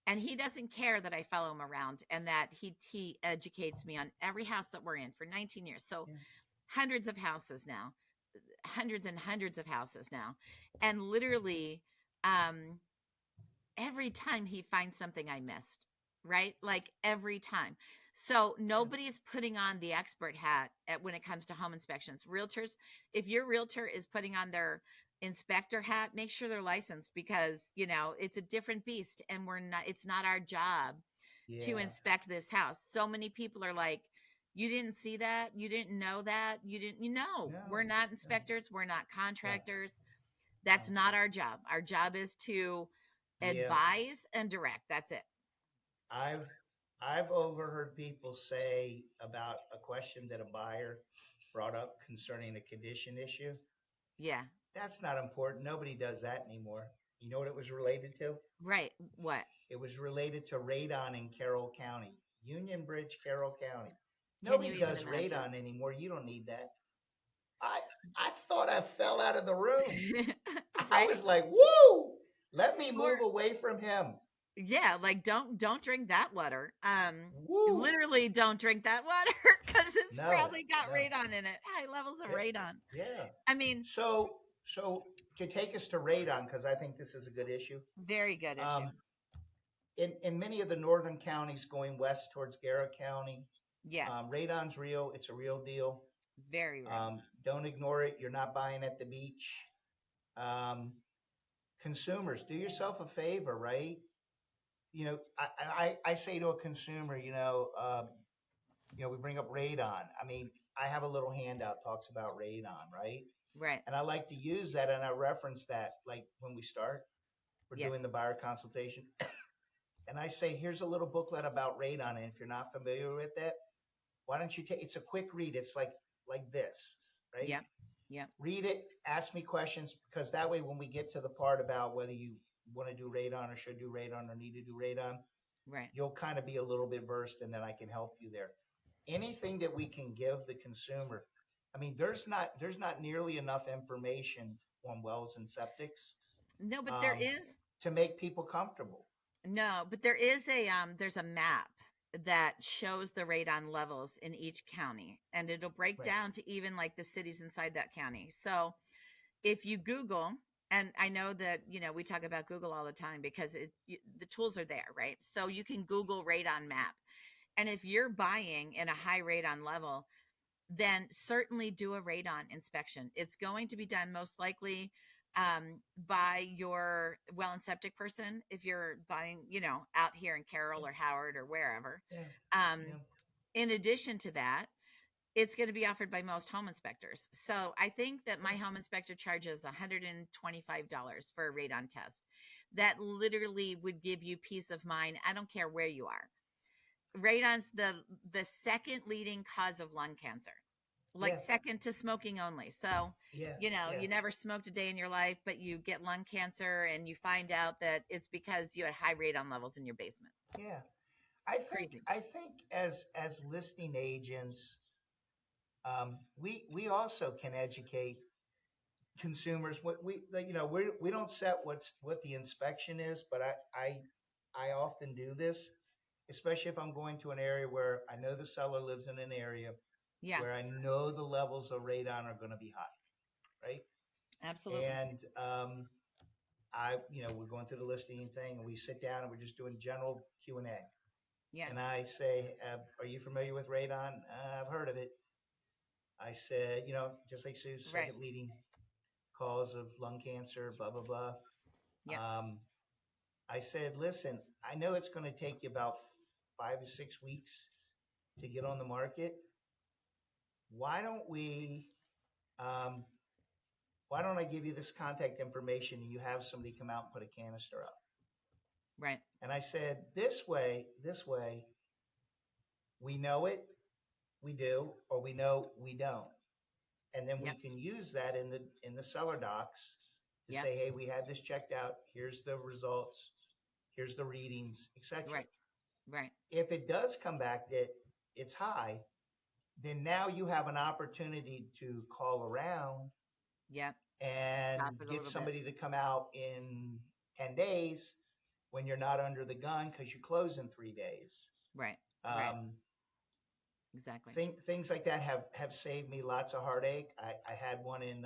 And he doesn't care that I follow him around and that he educates me on every house that we're in for 19 years. So yeah, hundreds of houses now, hundreds and hundreds of houses now. And literally um every time he finds something I missed, right? Like every time. So yeah, nobody's putting on the expert hat when it comes to home inspections. Realtors, if your realtor is putting on their inspector hat, make sure they're licensed because, it's a different beast and it's not our job to yeah. inspect this house. So many people are like, you didn't see that, you didn't know that, we're No, not no, inspectors, we're not yeah, contractors. That's no, not our job. Our job is to yeah. advise and direct. That's it. I've I've overheard people say about a question that a buyer brought up concerning a condition issue. Yeah. That's not important. Nobody does that anymore. You know what it was related to? Right. What? It was related to radon in Carroll County, Union Bridge, Carroll County. Can you Nobody even does imagine? radon anymore. You don't need that. I I thought I fell out of the room. I Right? was like, "Woo! Let me Or move away from him." yeah, like don't drink that water. Woo! Literally don't drink that water because it's No, probably got no. radon in it. High levels of Yeah, radon. yeah. I mean, So to take us to radon, because I think this is a good issue. very good issue. Um, in many of the northern counties going west towards Garrett County, Yes, radon's real. It's a real deal. very real. Don't ignore it. You're not buying at the beach. Um, Consumers, do yourself a favor, right? I say to a consumer, we bring up radon. I mean, I have a little handout talks about radon, right? Right. And I like to use that and I reference that like when we start, we're doing Yes. the buyer consultation. And I say, here's a little booklet about radon. And if you're not familiar with it, why don't you take it's a quick read. It's like this, right? Yep. Yep. Read it, ask me questions, because that way when we get to the part about whether you want to do radon or should do radon or need to do radon, Right. you'll kind of be a little bit versed and then I can help you there. Anything that we can give the consumer. I mean, there's not nearly enough information on wells and septics No, but there um, is to make people comfortable. no, but there is a there's a map that shows the radon levels in each county, and it'll break Right. down to even like the cities inside that county. So if you Google, and I know that we talk about Google all the time because the tools are there, right? So you can Google radon map, and if you're buying in a high radon level, then certainly do a radon inspection. It's going to be done most likely by your well and septic person if you're buying, out here in Carroll Yeah. or Howard or wherever. Yeah. Um, Yeah. in addition to that, it's going to be offered by most home inspectors. So I think that my Yeah. home inspector charges $125 for a radon test. That literally would give you peace of mind. I don't care where you are. Radon's the second leading cause of lung cancer, like Yeah. second to smoking only. So, Yeah. you Yeah. never smoked a day in your life, but you get lung cancer and you find out that it's because you had high radon levels in your basement. Yeah. Crazy. I think as listing agents, we also can educate consumers. What we don't set what the inspection is, but I often do this, especially if I'm going to an area where I know the seller lives in an area Yeah, where I know the levels of radon are going to be high, right? absolutely. And we're going through the listing thing, and we sit down and we're just doing general Q&A. Yeah, And I say, "Are you familiar with radon?" "I've heard of it." I said, just like Sue, right. second leading cause of lung cancer, blah blah blah. Yeah, Um, I said, "Listen, I know it's going to take you about 5 to 6 weeks to get on the market. Why don't we? Um, why don't I give you this contact information and you have somebody come out and put a canister up?" right. And I said, this way, we know it, we do, or we know we don't. And then we Yep, can use that in the seller docs to yep. say, hey, we had this checked out. Here's the results. Here's the readings, etc. Right, right. If it does come back that it's high, then now you have an opportunity to call around Yep. and Stop it a get little bit. somebody to come out in 10 days when you're not under the gun because you close in 3 days. Right, right. Um, Exactly. things like that have saved me lots of heartache. I had one in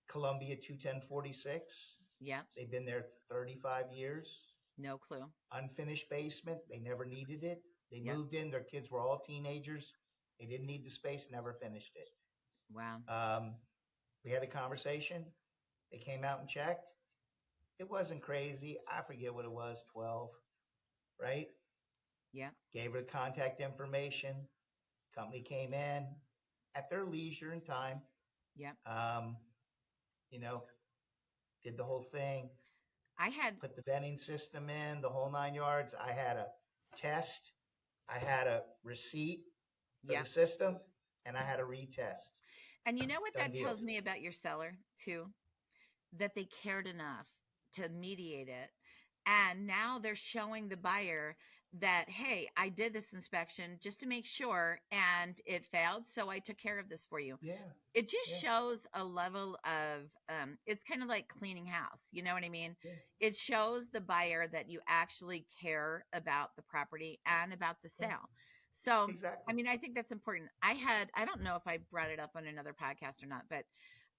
Columbia 21046. Yep. They've been there 35 years. No clue. Unfinished basement. They never needed it. They Yep. moved in. Their kids were all teenagers. They didn't need the space. Never finished it. Wow. We had a conversation. They came out and checked. It wasn't crazy. I forget what it was, 12, right? Yep. Gave her the contact information. Company came in at their leisure and time. Yep. Um, you know, did the whole thing, I had put the venting system in, the whole 9 yards. I had a test, I had a receipt for the Yep. system, and I had a retest. And you know what Done that deal. tells me about your seller too? That they cared enough to mediate it. And now they're showing the buyer that, hey, I did this inspection just to make sure and it failed. So I took care of this for you. Yeah, It just yeah, shows a level of, it's kind of like cleaning house. You know what I mean? yeah, It shows the buyer that you actually care about the property and about the yeah. sale. So, I Exactly. mean, I think that's important. I don't know if I brought it up on another podcast or not, but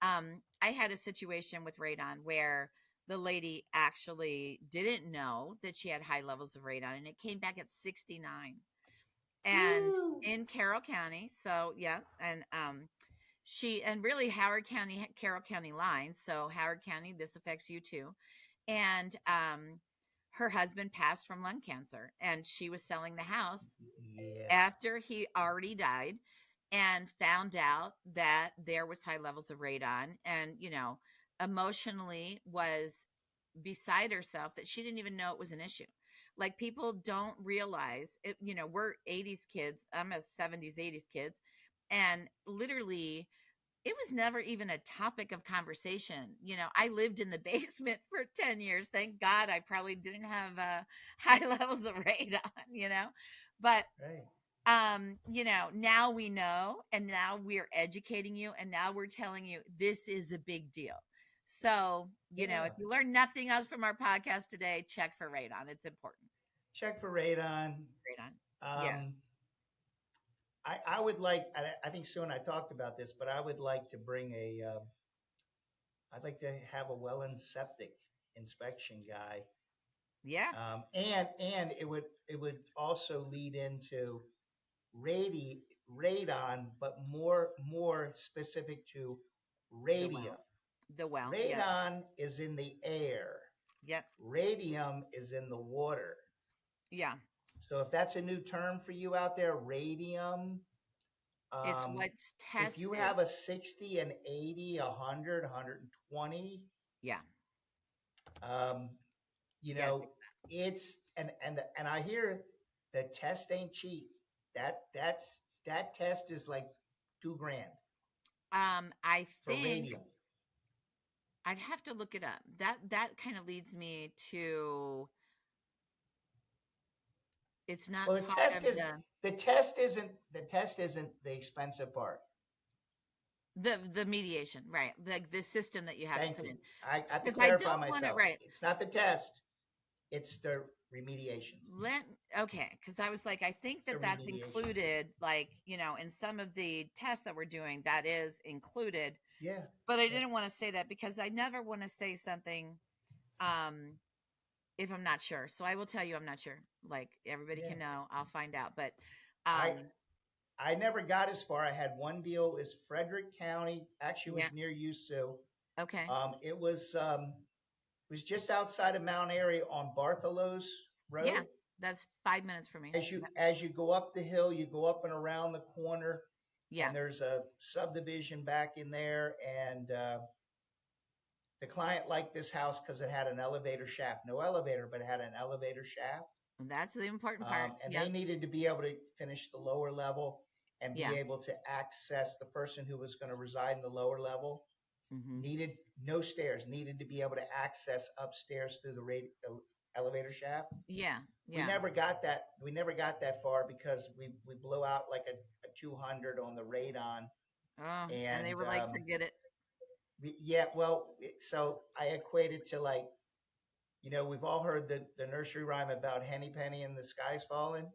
I had a situation with radon where the lady actually didn't know that she had high levels of radon and it came back at 69 and Woo! in Carroll County. So yeah. And she, and really Howard County, Carroll County lines. So Howard County, this affects you too. And her husband passed from lung cancer and she was selling the house Yeah, after he already died and found out that there was high levels of radon and emotionally was beside herself that she didn't even know it was an issue. Like people don't realize it. We're 80s kids. I'm a 70s 80s kids, and literally it was never even a topic of conversation. I lived in the basement for 10 years. Thank God I probably didn't have high levels of radon, but right. now we know, and now we're educating you, and now we're telling you this is a big deal. So, Yeah. if you learn nothing else from our podcast today, check for radon. It's important. Check for radon. Radon. Yeah. Um, I would like, I think soon I talked about this, but I would like to bring I'd like to have a well and septic inspection guy. Yeah. And it would also lead into radon, but more specific to The radium. well. The well. Yep. Radon is in the air. Yep. Radium is in the water. Yeah. So if that's a new term for you out there, radium, It's um, what's if you tested. have a 60, an 80, 100, 120, Yeah. um, Yes. it's and I hear the test ain't cheap. That test is like 2 grand I for think radium. I'd have to look it up. That kind of leads me to it's not Well, part of the test isn't the expensive part. the mediation, right? The system that you have to Thank put you. in. I have to Because I clarify don't want it myself. right. It's not the test, it's the remediation. Let Okay, because I was like, I think The that's remediation. included, like, in some of the tests that we're doing, that is included. Yeah. But I Yeah. didn't want to say that because I never want to say something um if I'm not sure. So I will tell you I'm not sure. Like everybody Yeah. can know, I'll find out. But I um I never got as far. I had one deal. It was Frederick County. Actually, it yeah, was near you, Sue. okay. It was just outside of Mount Airy on Bartholos Yeah, Road. that's 5 minutes for me. As you go up the hill, you go up and around the corner, Yeah. and there's a subdivision back in there. And the client liked this house because it had an elevator shaft, no elevator, but it had an elevator shaft. That's the important part. And they Yep. needed to be able to finish the lower level and be Yeah. able to access the person who was going to reside in the lower level. Hmm. Needed no stairs, needed to be able to access upstairs through the elevator shaft. Yeah. We Yeah. never got that. We never got that far because we blew out like a 200 on the radon. Oh, and they And were like, forget it. yeah, well, so I equated to like, we've all heard the nursery rhyme about Henny Penny and the sky's falling.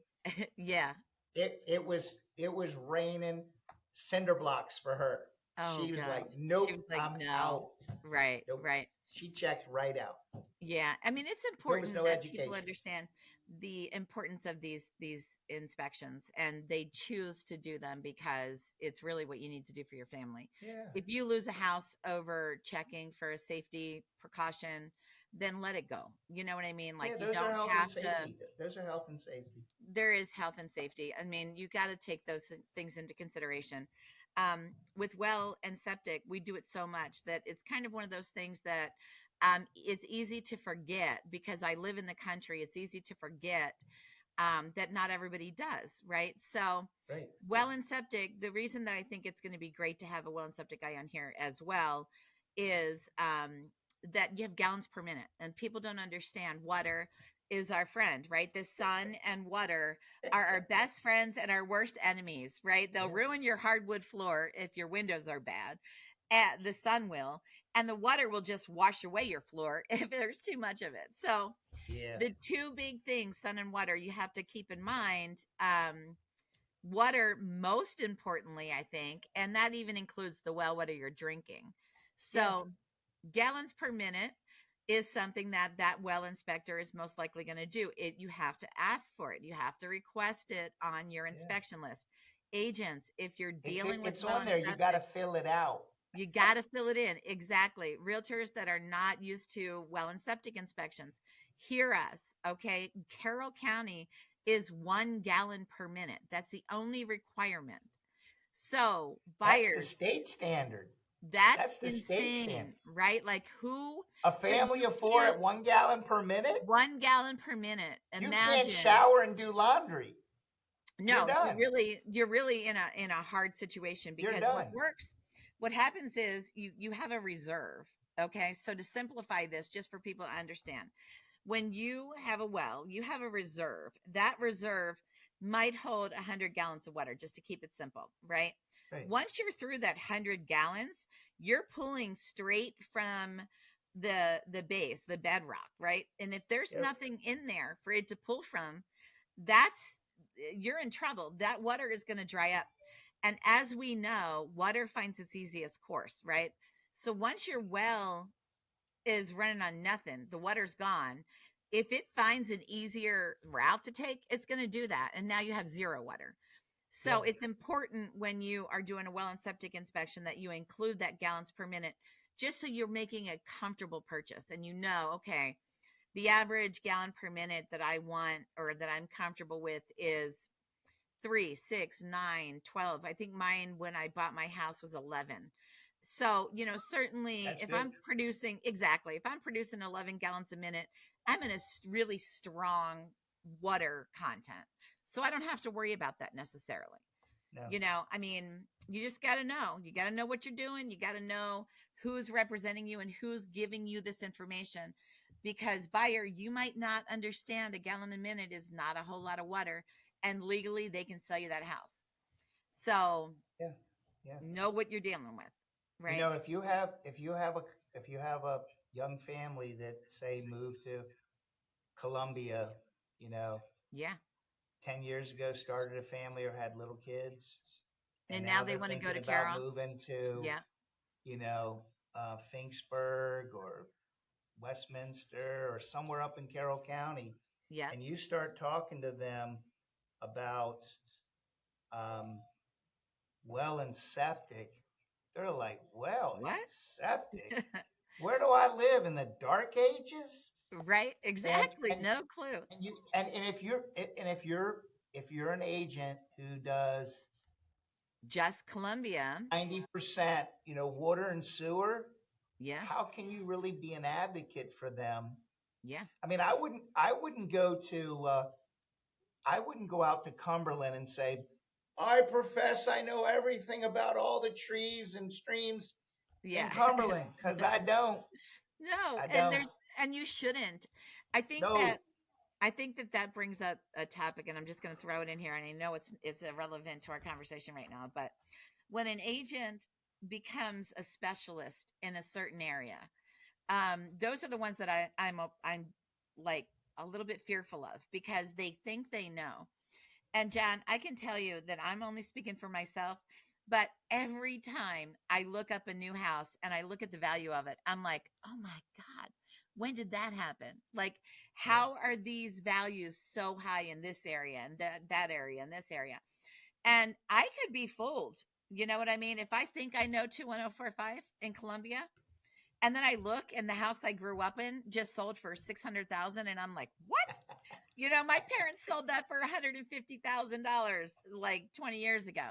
Yeah. It was raining cinder blocks for her. Oh She was gosh. like, She nope, was like, I'm no. out. Right. Nope. Right. She checked right out. Yeah, I mean it's There was important no that people education. understand the importance of these inspections and they choose to do them because it's really what you need to do for your family. Yeah. If you lose a house over checking for a safety precaution, then let it go. You know what I mean? Like Yeah, you those are don't health and have to. safety. Those are health and safety. There is health and safety. I mean, you got to take those things into consideration. With well and septic, we do it so much that it's kind of one of those things that it's easy to forget because I live in the country. It's easy to forget that not everybody does, right? So, Right. well and septic, the reason that I think it's going to be great to have a well and septic guy on here as well is that you have gallons per minute, and people don't understand water is our friend, right? The sun and water are our best friends and our worst enemies, right? They'll Yeah. ruin your hardwood floor if your windows are bad. And the sun will, and the water will just wash away your floor if there's too much of it. So, Yeah. the two big things, sun and water, you have to keep in mind. Water, most importantly, I think, and that even includes the well water you're drinking. Yeah. So, gallons per minute is something that well inspector is most likely going to do. It You have to ask for it. You have to request it on your Yeah. inspection list. Agents, if you're dealing with It's well on and there. You got to septic, fill it out. you got to fill it in. Exactly. Realtors that are not used to well and septic inspections, hear us. Okay. Carroll County is 1 gallon per minute. That's the only requirement. So, That's the buyers, state standard. that's That's the state insane, standard. right? Like, who, A but family you of four can't, at 1 gallon per minute. 1 gallon per minute. You can't Imagine. shower and do laundry. You're No, done. you're really in a hard situation, You're because done. what happens is you have a reserve. Okay, so to simplify this, just for people to understand, when you have a well, you have a reserve. That reserve might hold 100 gallons of water, just to keep it simple, right? Right. Once you're through that 100 gallons, you're pulling straight from the base, the bedrock, right? And if there's Yep. nothing in there for it to pull from, that's you're in trouble. That water is going to dry up. And as we know, water finds its easiest course, right? So once your well is running on nothing, the water's gone. If it finds an easier route to take, it's going to do that. And now you have zero water. Yeah. So it's important when you are doing a well and septic inspection that you include that gallons per minute, just so you're making a comfortable purchase and you know, okay, the average gallon per minute that I want or that I'm comfortable with is 3, 6, 9, 12. I think mine when I bought my house was 11. So, certainly That's if good. I'm producing, exactly, if I'm producing 11 gallons a minute, I'm in a really strong water content. So I don't have to worry about that necessarily. No. I mean, you just got to know. You got to know what you're doing. You got to know who's representing you and who's giving you this information. Because, buyer, you might not understand a gallon a minute is not a whole lot of water, and legally they can sell you that house. So, Yeah. Yeah. know what you're dealing with, You right? know, if you have a young family that say moved to Columbia, you know, Yeah. 10 years ago started a family or had little kids, and And now now they they're want to go thinking to about Carol. moving to, Yeah. you know, Finksburg or Westminster or somewhere up in Carroll County, Yeah. and you start talking to them about um, well and septic, they're like, well and What? septic? Where do I live, in the dark ages? Right. And Exactly. and No clue. and you and if you're an agent who does Just Columbia. 90%, water and sewer, Yeah. how can you really be an advocate for them? Yeah. I mean, I wouldn't go out to Cumberland and say, I profess I know everything about all the trees and streams in Yeah. Cumberland, because No. I don't. No, I and don't. you shouldn't. I think that No. that brings up a topic, and I'm just going to throw it in here. And I know it's irrelevant to our conversation right now, but when an agent becomes a specialist in a certain area, those are the ones that I'm like a little bit fearful of, because they think they know. And John, I can tell you that I'm only speaking for myself, but every time I look up a new house and I look at the value of it, I'm like, oh my God, when did that happen? Like, Yeah. how are these values so high in this area and that area and this area? And I could be fooled. You know what I mean? If I think I know 21045 in Columbia, and then I look and the house I grew up in just sold for 600,000, and I'm like, what? My parents sold that for $150,000 like 20 years ago,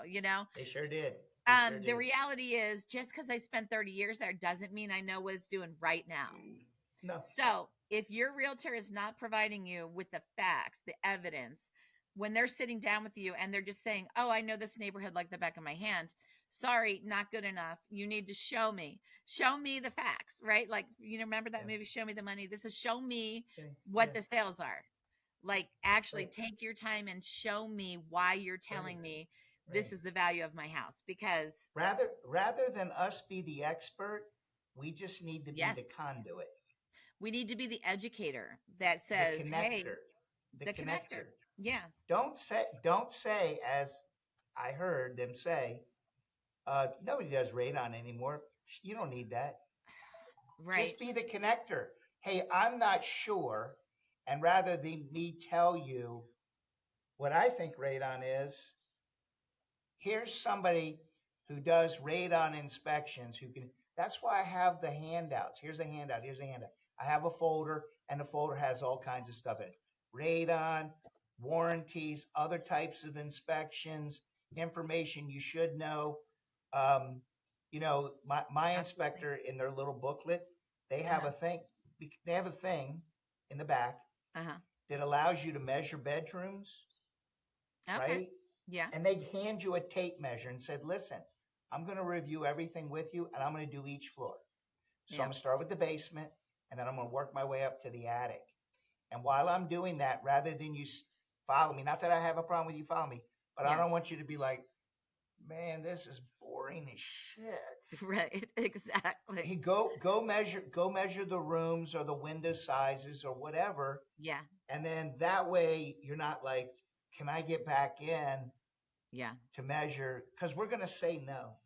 They sure did. They sure The did. reality is, just because I spent 30 years there doesn't mean I know what it's doing right now. No. So if your realtor is not providing you with the facts, the evidence, when they're sitting down with you and they're just saying, "Oh, I know this neighborhood like the back of my hand." Sorry, not good enough. You need to show me the facts, right? Like, remember that Yeah. movie, Show Me the Money? This is show me Yeah. what Yeah. the sales are. Like, actually Right. take your time and show me why you're Right. telling me this Right. is the value of my house. Because, Rather than us be the expert, we just need to be the yes, conduit, we need to be the educator that the says, hey, connector, the the connector. connector. Yeah, Don't say as I heard them say, nobody does radon anymore. You don't need that. right. Just be the connector. Hey, I'm not sure, and rather than me tell you what I think radon is, here's somebody who does radon inspections who can. That's why I have the handouts. Here's a handout. Here's a handout. I have a folder, and the folder has all kinds of stuff in it: radon, warranties, other types of inspections, information you should know. Um, my Absolutely. inspector in their little booklet, they have Uh-huh. a thing. They have a thing in the back Uh-huh. that allows you to measure bedrooms, Okay. right? Yeah. And they hand you a tape measure and said, listen, I'm going to review everything with you and I'm going to do each floor. So I'm Yeah. going to start with the basement and then I'm going to work my way up to the attic. And while I'm doing that, rather than you follow me, not that I have a problem with you follow me, but I Yeah. don't want you to be like, man, this is boring as shit. Right. Exactly. Hey, go measure the rooms or the window sizes or whatever. Yeah. And then that way you're not like, can I get back in Yeah. to measure? Because we're going to say no.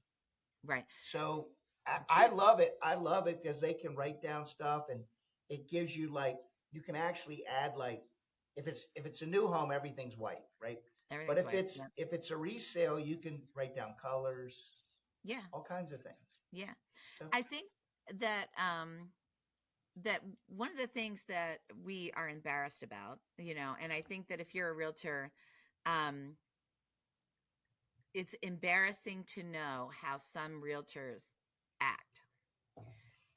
Right. So I Pe- love it. I love it because they can write down stuff and it gives you like you can actually add like if it's a new home, everything's white, right? But Everything's if white. it's Yeah. if it's a resale, you can write down colors, Yeah. all kinds of things. Yeah. So I think that that one of the things that we are embarrassed about, and I think that if you're a realtor, um it's embarrassing to know how some realtors act,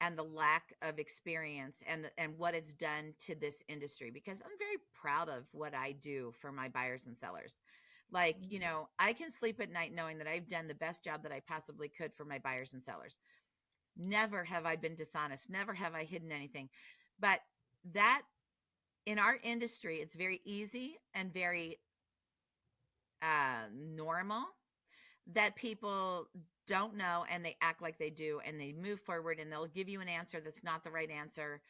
and the lack of experience, and what it's done to this industry, because I'm very proud of what I do for my buyers and sellers. Like, I can sleep at night knowing that I've done the best job that I possibly could for my buyers and sellers. Never have I been dishonest, never have I hidden anything. But that, in our industry, it's very easy and very normal that people don't know and they act like they do, and they move forward and they'll give you an answer that's not the right answer.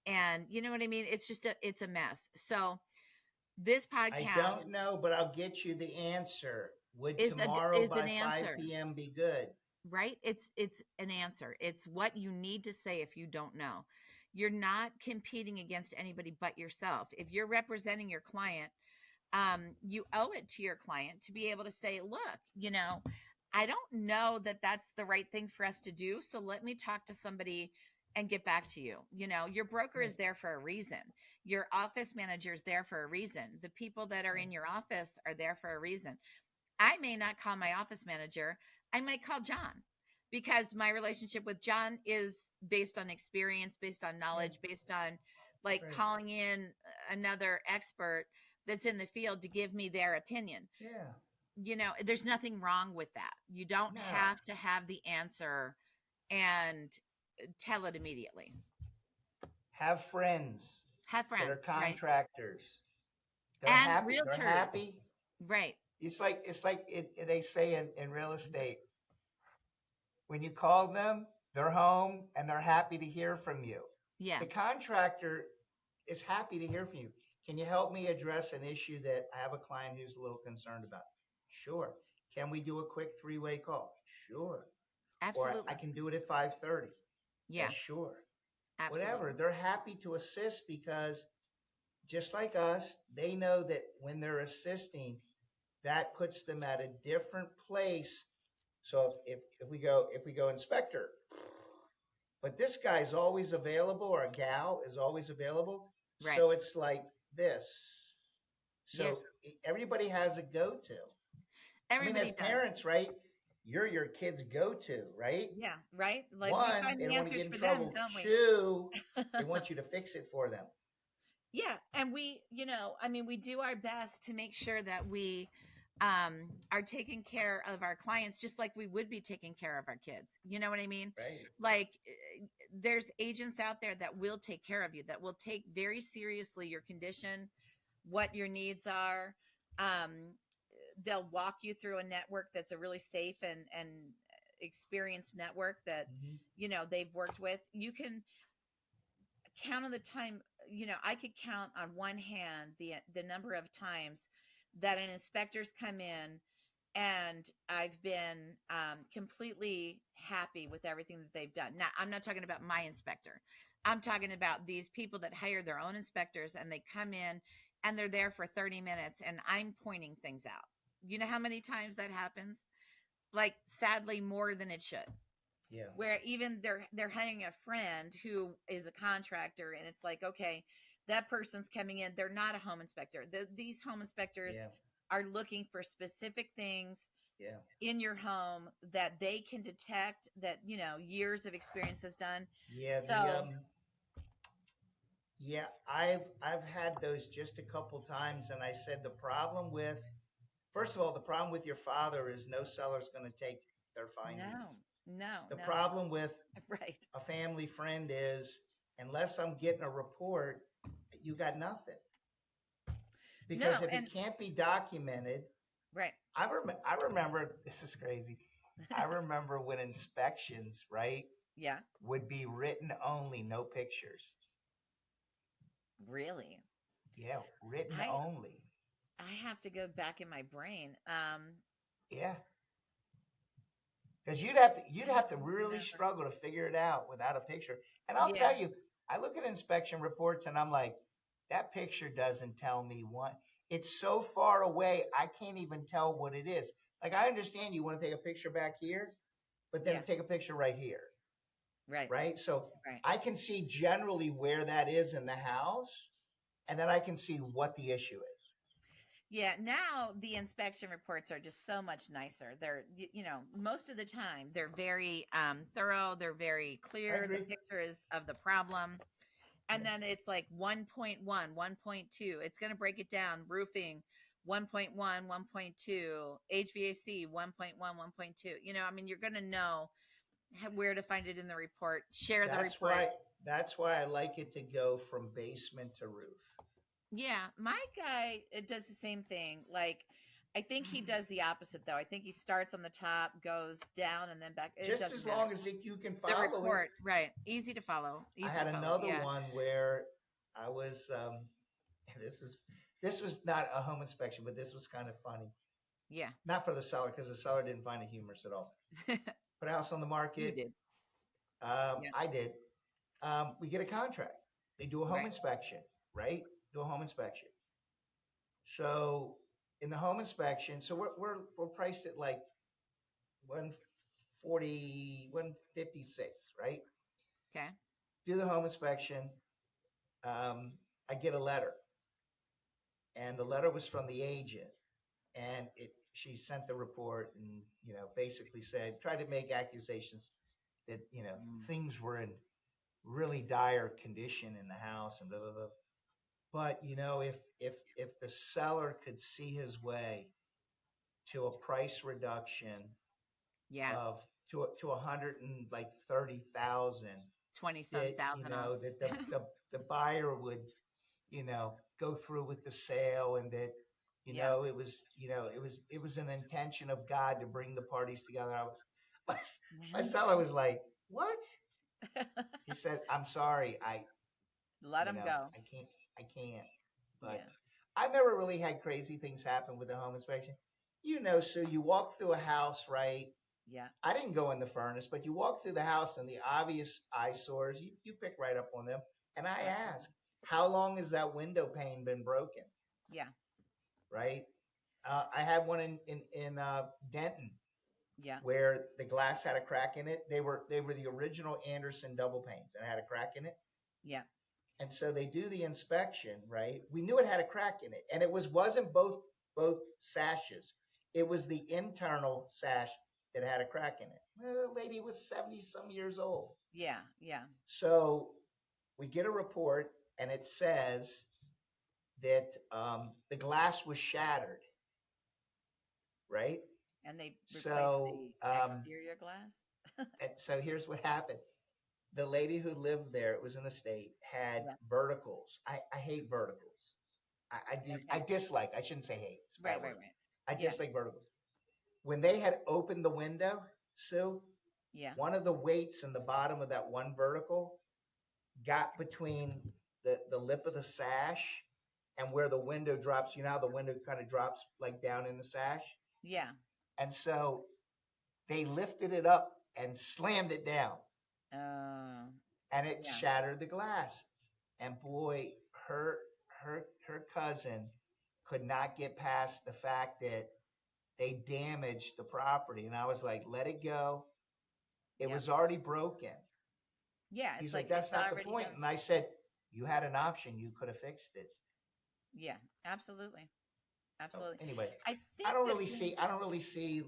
And you know what I mean? It's a mess. So this I podcast don't know, but I'll get you the answer. Would is a tomorrow is an by 5 answer, p.m. be good? right? It's an answer. It's what you need to say if you don't know. You're not competing against anybody but yourself. If you're representing your client, you owe it to your client to be able to say, look, I don't know that that's the right thing for us to do. So let me talk to somebody and get back to you. Your broker Right. is there for a reason. Your office manager is there for a reason. The people that are Yeah. in your office are there for a reason. I may not call my office manager. I might call John, because my relationship with John is based on experience, based on Yeah. knowledge, based on like Right. calling in another expert that's in the field to give me their opinion. Yeah. There's nothing wrong with that. You don't No. have to have the answer and tell it immediately. Have friends Have that are friends, right? contractors. They're And happy. They're realtors, happy. right? It's like they say in real estate, when you call them, they're home and they're happy to hear from you. Yeah, The contractor is happy to hear from you. Can you help me address an issue that I have a client who's a little concerned about? Sure. Can we do a quick three-way call? Sure. Or I absolutely. can do it at 5:30. Yeah, Yeah, sure. Whatever. absolutely. They're happy to assist because just like us, they know that when they're assisting, that puts them at a different place. So if we go inspector, but this guy's always available or a gal is always available. Right. So it's like this. Yeah, So everybody has a go-to. I mean, as everybody does. parents, right? you're your kid's go-to, right? Yeah, right? Like we One, find they the don't want to answers get in for them, trouble. don't we? Two, they want you to fix it for them. Yeah, and we, I mean, we do our best to make sure that we are taking care of our clients just like we would be taking care of our kids. You know what I mean? Right. Like there's agents out there that will take care of you, that will take very seriously your condition, what your needs are. Um, they'll walk you through a network that's a really safe and experienced network that Hmm. they've worked with. You can count on the time. I could count on one hand the number of times that an inspector's come in and I've been completely happy with everything that they've done. Now, I'm not talking about my inspector. I'm talking about these people that hire their own inspectors and they come in and they're there for 30 minutes and I'm pointing things out. You know how many times that happens? Like, sadly, more than it should. Yeah. Where even they're hiring a friend who is a contractor, and it's like, okay, that person's coming in. They're not a home inspector. These home inspectors Yeah. are looking for specific things Yeah. in your home that they can detect, that years of experience has done. Yeah. So Yeah, I've had those just a couple times, and I said the problem with, first of all, the problem with your father is no seller's going to take their findings. no, no, The no. problem with Right. a family friend is, unless I'm getting a report, you got nothing. No. Because if And it can't be documented, right. I remember, this is crazy. I remember when inspections, right, Yeah. would be written only, no pictures. Really. Yeah, written i only. I have to go back in my brain. Yeah, because you'd have to I don't really remember. struggle to figure it out without a picture. And I'll Yeah. tell you, I look at inspection reports and I'm like, that picture doesn't tell me what. It's so far away, I can't even tell what it is. Like, I understand you want to take a picture back here, but then Yeah. take a picture right here, Right. right? So Right. I can see generally where that is in the house, and then I can see what the issue is. Yeah, now the inspection reports are just so much nicer. They're, most of the time they're very thorough. They're very I clear. The agree. picture is of the problem. Yeah. And then it's like 1.1, 1.2. It's going to break it down. Roofing 1.1, 1.2, HVAC 1.1, 1.2. I mean, you're going to know where to find it in the report. Share the That's report. why that's why I like it to go from basement to roof. Yeah, my guy does the same thing. Like, I think he does the opposite though. I think he starts on the top, goes down, and then back. It Just doesn't as matter. long as you can The follow it. report, right? Easy to follow. I Easy to had follow. another Yeah, one where I was this is this was not a home inspection, but this was kind of funny. yeah. Not for the seller, because the seller didn't find it humorous at all. Put a house on the You market. did. Yeah. I did. We get a contract. They do a home Right. inspection, right? Do a home inspection. So in the home inspection, so we're priced at like 140, 156, right? Okay. Do the home inspection. I get a letter, and the letter was from the agent, and she sent the report and basically said, tried to make accusations that Mm. things were in really dire condition in the house and blah blah blah. But if the seller could see his way to a price reduction Yeah. of to 130,000, 20 some that thousand off. that the buyer would go through with the sale, and that Yeah. it was an intention of God to bring the parties together. My, my seller was like, what? He said, I'm sorry, Let him go. I can't. But Yeah. I've never really had crazy things happen with a home inspection. So you walk through a house, right? Yeah. I didn't go in the furnace, but you walk through the house and the obvious eyesores, you pick right up on them. And I ask, Absolutely. how long has that window pane been broken? Yeah. Right? I had one in Denton Yeah. where the glass had a crack in it. They were the original Anderson double panes and it had a crack in it. Yeah. And so they do the inspection, right? We knew it had a crack in it, and it wasn't both sashes. It was the internal sash. it had a crack in it. Well, the lady was 70 some years old. Yeah. Yeah. So we get a report, and it says that the glass was shattered, right? And they replaced So, the exterior glass. so here's what happened. The lady who lived there, it was in the state, had Yeah. verticals. I hate verticals. I Okay. dislike, I shouldn't say hate, it's a Right. bad Right. word. Right. I Yeah. dislike verticals. When they had opened the window, Sue, Yeah. one of the weights in the bottom of that one vertical got between the lip of the sash and where the window drops. You know how the window kind of drops like down in the sash? Yeah. And so they lifted it up and slammed it down, Uh, and it yeah. shattered the glass. And boy, her cousin could not get past the fact that they damaged the property. And I was like, let it go. It Yeah. was already broken. Yeah. It's He's like, like that's it's not the already point. done. And I said, you had an option. You could have fixed it. Yeah. Absolutely. So Absolutely. anyway, I I think don't that really see, I don't really see,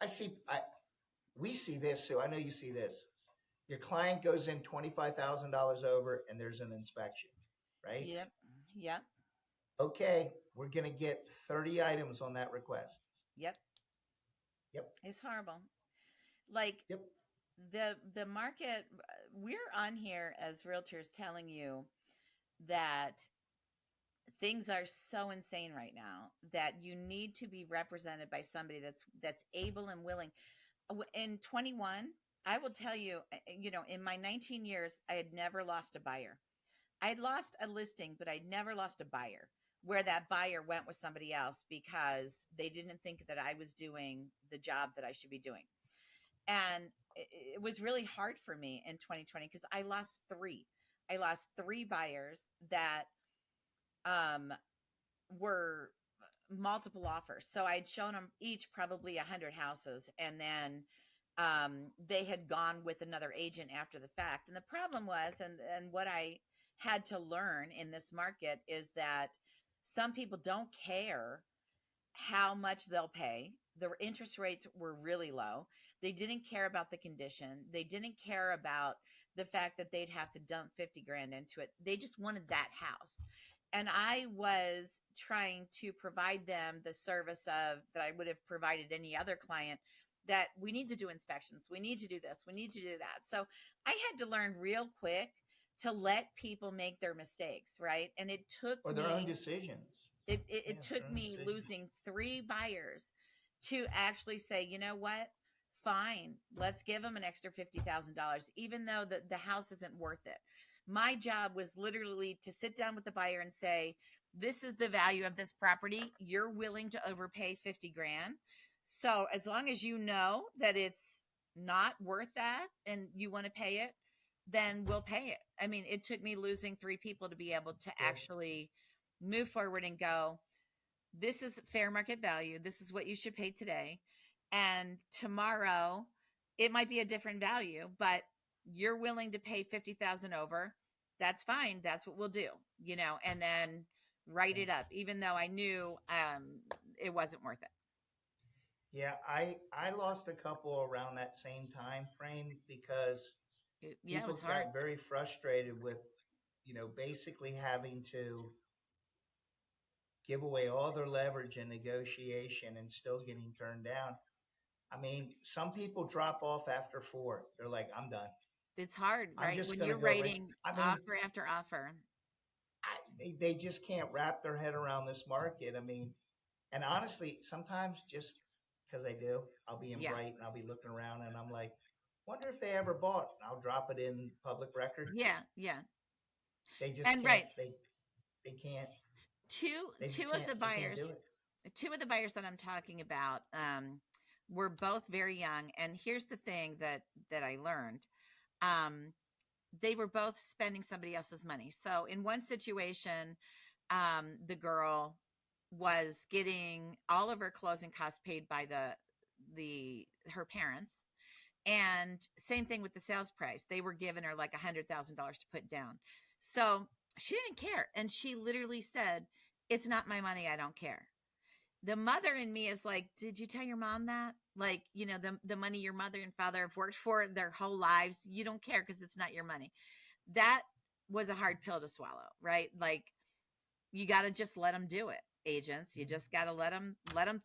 I see, we see this, Sue. I know you see this. Your client goes in $25,000 over and there's an inspection, right? yep. Yep. Okay, we're going to get 30 items on that request. Yep. Yep, It's horrible. Like yep. the market, we're on here as realtors telling you that things are so insane right now that you need to be represented by somebody that's able and willing. In 21, I will tell you, in my 19 years, I had never lost a buyer. I'd lost a listing, but I'd never lost a buyer where that buyer went with somebody else because they didn't think that I was doing the job that I should be doing. And it was really hard for me in 2020 because I lost three. I lost three buyers that um, were multiple offers. So I'd shown them each probably 100 houses, and then they had gone with another agent after the fact. And the problem was, and what I had to learn in this market is that some people don't care how much they'll pay. The interest rates were really low. They didn't care about the condition. They didn't care about the fact that they'd have to dump 50 grand into it. They just wanted that house. And I was trying to provide them the service of that I would have provided any other client, that we need to do inspections. We need to do this. We need to do that. So I had to learn real quick to let people make their mistakes, right? And it took Or their own me decisions. it Yeah, their took own me decisions. losing three buyers to actually say, you know what? Fine, let's give them an extra $50,000, even though the house isn't worth it. My job was literally to sit down with the buyer and say, this is the value of this property. You're willing to overpay 50 grand. So as long as you know that it's not worth that and you want to pay it, then we'll pay it. I mean, it took me losing three people to be able to Sure. actually move forward and go, this is fair market value. This is what you should pay today. And tomorrow it might be a different value, but you're willing to pay 50,000 over. That's fine. That's what we'll do, and then write Yeah. it up, even though I knew it wasn't worth Yeah, I lost a couple around that same time frame because Yeah, it people was hard. got very frustrated with, basically having to give away all their leverage in negotiation and still getting turned down. I mean, some people drop off after four. They're like, I'm done. It's hard, I'm right? just When going to you're go rent. writing I mean, offer after offer. they just can't wrap their head around this market. I mean, and honestly, sometimes just because I do, I'll be in Yeah. Bright and I'll be looking around and I'm like, wonder if they ever bought. And I'll drop it in public record. Yeah. Yeah. They just And can't. right. They can't. Two They just two of can't. the They can't buyers do it. two of the buyers that I'm talking about were both very young. And here's the thing that I learned. Um, they were both spending somebody else's money. So in one situation, the girl was getting all of her closing costs paid by the her parents. And same thing with the sales price. They were giving her like $100,000 to put down. So she didn't care. And she literally said, it's not my money. I don't care. The mother in me is like, did you tell your mom that? like, the money your mother and father have worked for their whole lives. You don't care because it's not your money. That was a hard pill to swallow, right? Like, you got to just let them do it. Agents, you Mhm. just got to let them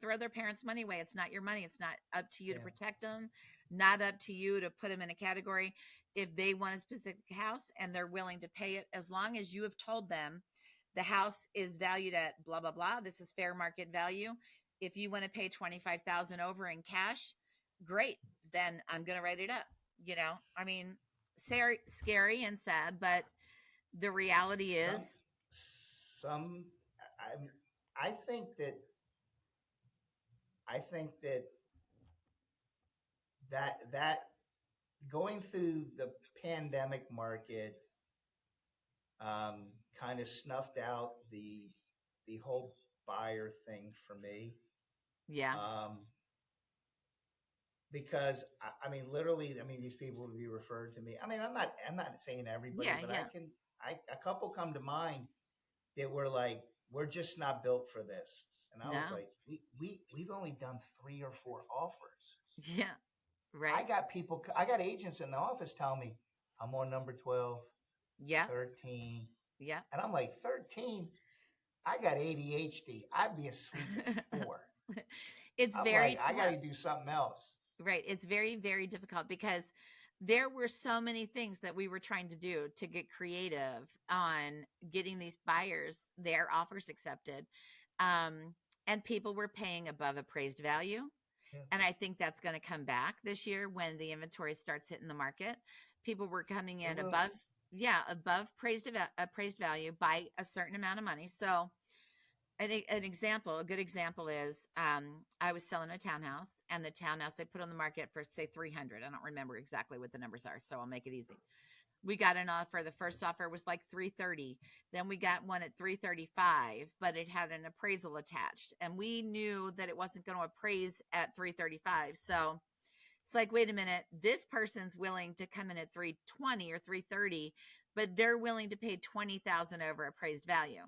throw their parents' money away. It's not your money. It's not up to you to Yeah. protect them, not up to you to put them in a category. If they want a specific house and they're willing to pay it, as long as you have told them the house is valued at blah blah blah, this is fair market value. If you want to pay 25,000 over in cash, great. Then I'm going to write it up. I mean, scary and sad, but the reality Some, is, some, I think that, I think that that going through the pandemic market, kind of snuffed out the whole buyer thing for me. yeah, Um, because I mean, literally, I mean, these people would be referred to me. I mean, I'm not saying everybody, yeah, but yeah. a couple come to mind that were like, we're just not built for this. And I was No. like, we've only done 3 or 4 offers. Yeah. Right. I got agents in the office telling me I'm on number 12, Yeah. 13. Yeah. And I'm like, 13? I got ADHD. I'd be asleep at 4. It's I'm like, very I got tough. to do something else. Right. It's very, very difficult because there were so many things that we were trying to do to get creative on getting these buyers their offers accepted. Um, and people were paying above appraised value. Yeah, And I think that's going to come back this year when the inventory starts hitting the market. People were coming it in will. above, yeah, above appraised value by a certain amount of money. So, an example, a good example is, I was selling a townhouse, and the townhouse they put on the market for, say, 300. I don't remember exactly what the numbers are, so I'll make it easy. We got an offer. The first offer was like 330. Then we got one at 335, but it had an appraisal attached, and we knew that it wasn't going to appraise at 335. So it's like, wait a minute, this person's willing to come in at 320 or 330, but they're willing to pay 20,000 over appraised value.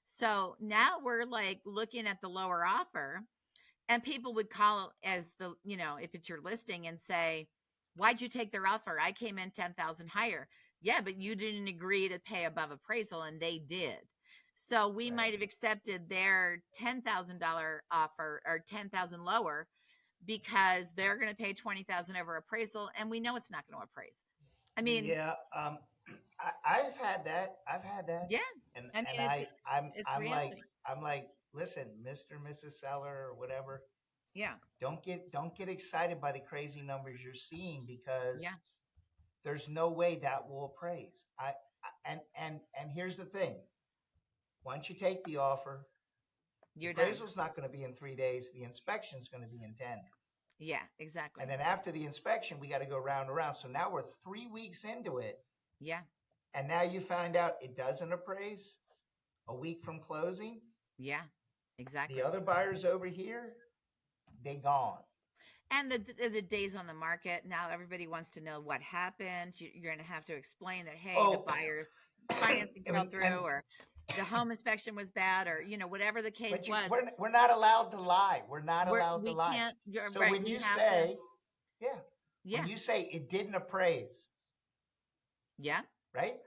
So now we're like looking at the lower offer, and people would call as if it's your listing and say, why'd you take their offer? I came in 10,000 higher. Yeah, but you didn't agree to pay above appraisal, and they did. So we Right. might have accepted their $10,000 offer, or 10,000 lower, because they're going to pay 20,000 over appraisal, and we know it's not going to appraise. I mean, Yeah. I've had that. I've had that. yeah. And I mean, and it's I I'm it's I'm like reality. I'm like, listen, Mr. Mrs. Seller or whatever, Yeah. don't get excited by the crazy numbers you're seeing, because Yeah. there's no way that will appraise. And here's the thing. Once you take the offer, the You're done. appraisal's not going to be in 3 days. The inspection's going to be in 10. Yeah, And exactly. then after the inspection, we got to go round and round. So now we're 3 weeks into it. Yeah. And now you find out it doesn't appraise a week from closing. Yeah. The Exactly. other buyers over here, they gone. And the days on the market, now everybody wants to know what happened. You're going to have to explain that, hey, the Oh, buyer's financing fell through, and or the home inspection was bad, or whatever the case but was. we're not allowed to lie. We're not we're allowed to we lie. can't. You're So right. when We you have to. say, yeah, when Yeah. you say it didn't appraise, Yeah. right?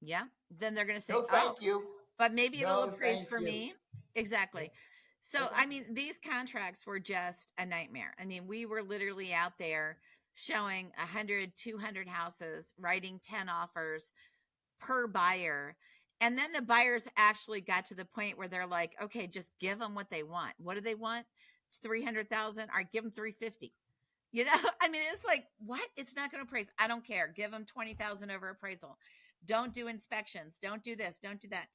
Yeah. Then they're going to say, No, oh, thank you. but maybe it'll No, appraise thank for you. me. Yeah. Exactly. So, Okay. I mean, these contracts were just a nightmare. I mean, we were literally out there showing 100, 200 houses, writing 10 offers per buyer. And then the buyers actually got to the point where they're like, okay, just give them what they want. What do they want? It's 300,000. All right, give them 350. I mean, it's like, what? It's not going to appraise. I don't care. Give them 20,000 over appraisal. Don't do inspections. Don't do this. Don't do that.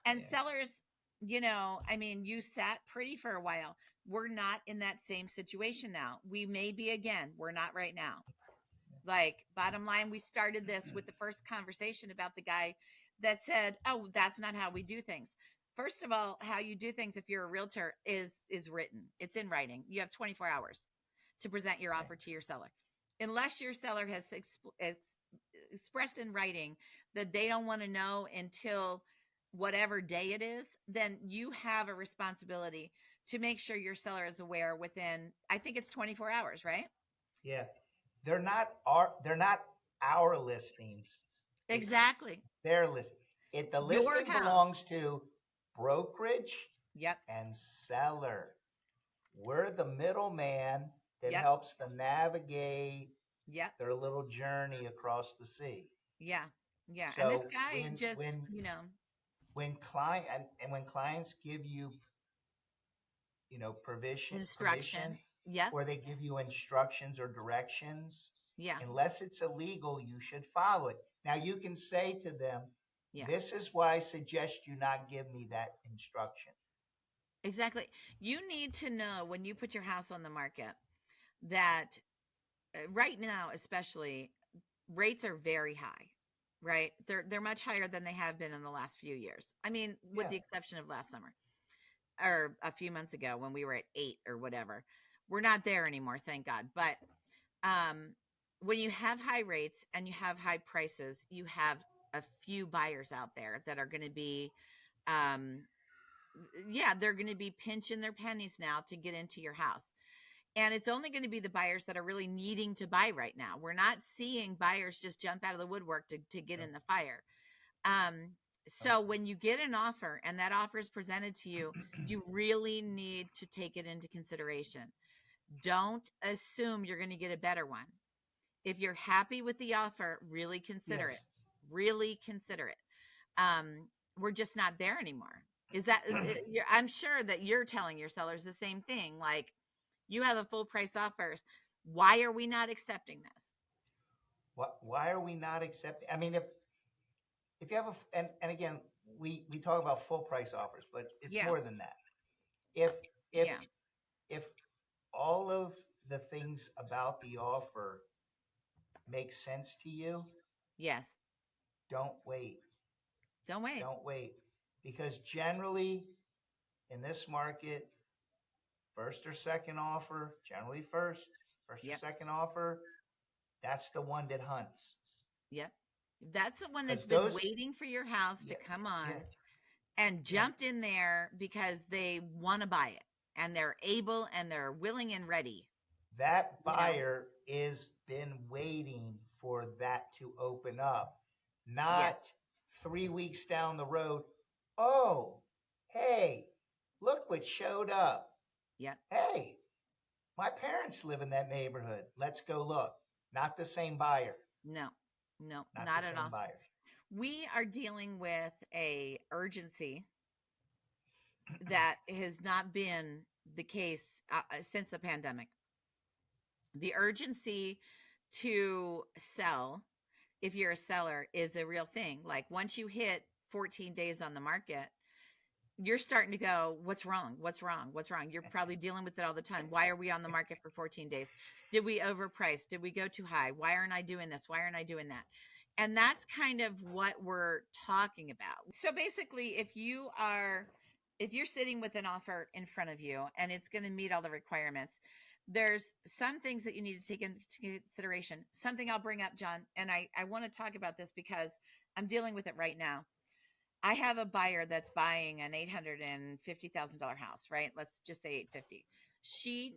And Yeah. sellers, I mean, you sat pretty for a while. We're not in that same situation now. We may be again. We're not right now. Like, bottom line, we started this with the first conversation about the guy that said, oh, that's not how we do things. First of all, how you do things, if you're a realtor, is written. It's in writing. You have 24 hours to present your Right. offer to your seller. Unless your seller has expressed in writing that they don't want to know until whatever day it is, then you have a responsibility to make sure your seller is aware within, I think it's 24 hours, right? Yeah. They're not our listings. It's Exactly. their listing. If the Your listing house. belongs to brokerage Yep. and seller, we're the middleman that Yep. helps them navigate Yep. their little journey across the sea. Yeah. Yeah. And this So guy when just, when when client and when clients give you, provision, instruction. Yep. or they give you instructions or directions, Yeah. unless it's illegal, you should follow it. Now you can say to them, Yeah. this is why I suggest you not give me that instruction. Exactly. You need to know when you put your house on the market that right now, especially, rates are very high, right? They're much higher than they have been in the last few years. I mean, with Yeah. the exception of last summer or a few months ago when we were at 8 or whatever. We're not there anymore, thank God. But um when you have high rates and you have high prices, you have a few buyers out there that are going to be um yeah, they're going to be pinching their pennies now to get into your house. And it's only going to be the buyers that are really needing to buy right now. We're not seeing buyers just jump out of the woodwork to get No, in the fire. Um, no. so when you get an offer and that offer is presented to you, you really need to take it into consideration. Don't assume you're going to get a better one. If you're happy with the offer, really consider it. Yes. Really consider it. We're just not there anymore. Is that I'm sure that you're telling your sellers the same thing. Like, you have a full price offer. Why are we not accepting this? Why are we not accepting? I mean, if you have and again, we talk about full price offers, but it's Yeah. more than that. If if Yeah. if all of the things about the offer make sense to you, Yes. don't wait. Don't wait. Don't wait. Because generally in this market, first or second offer, generally first or Yep. second offer, that's the one that hunts. Yep. That's the one that's Because been those, waiting for your house to yeah, come yeah, on and yeah, jumped in there because they want to buy it and they're able and they're willing and ready, that you know? buyer is been waiting for that to open up, Yes. not 3 weeks down the road. Oh, hey, look what showed up. Yep. Hey, my parents live in that neighborhood. Let's go look. Not the same buyer. No. No, Not the not at same all. buyer. We are dealing with a urgency that has not been the case since the pandemic. The urgency to sell, if you're a seller, is a real thing. Like, once you hit 14 days on the market, you're starting to go, what's wrong? What's wrong? What's wrong? You're probably dealing with it all the time. Why are we on the market for 14 days? Did we overprice? Did we go too high? Why aren't I doing this? Why aren't I doing that? And that's kind of what we're talking about. So basically, if you're sitting with an offer in front of you and it's going to meet all the requirements, there's some things that you need to take into consideration. Something I'll bring up, John, and I want to talk about this because I'm dealing with it right now. I have a buyer that's buying an $850,000 house, right? Let's just say 850. She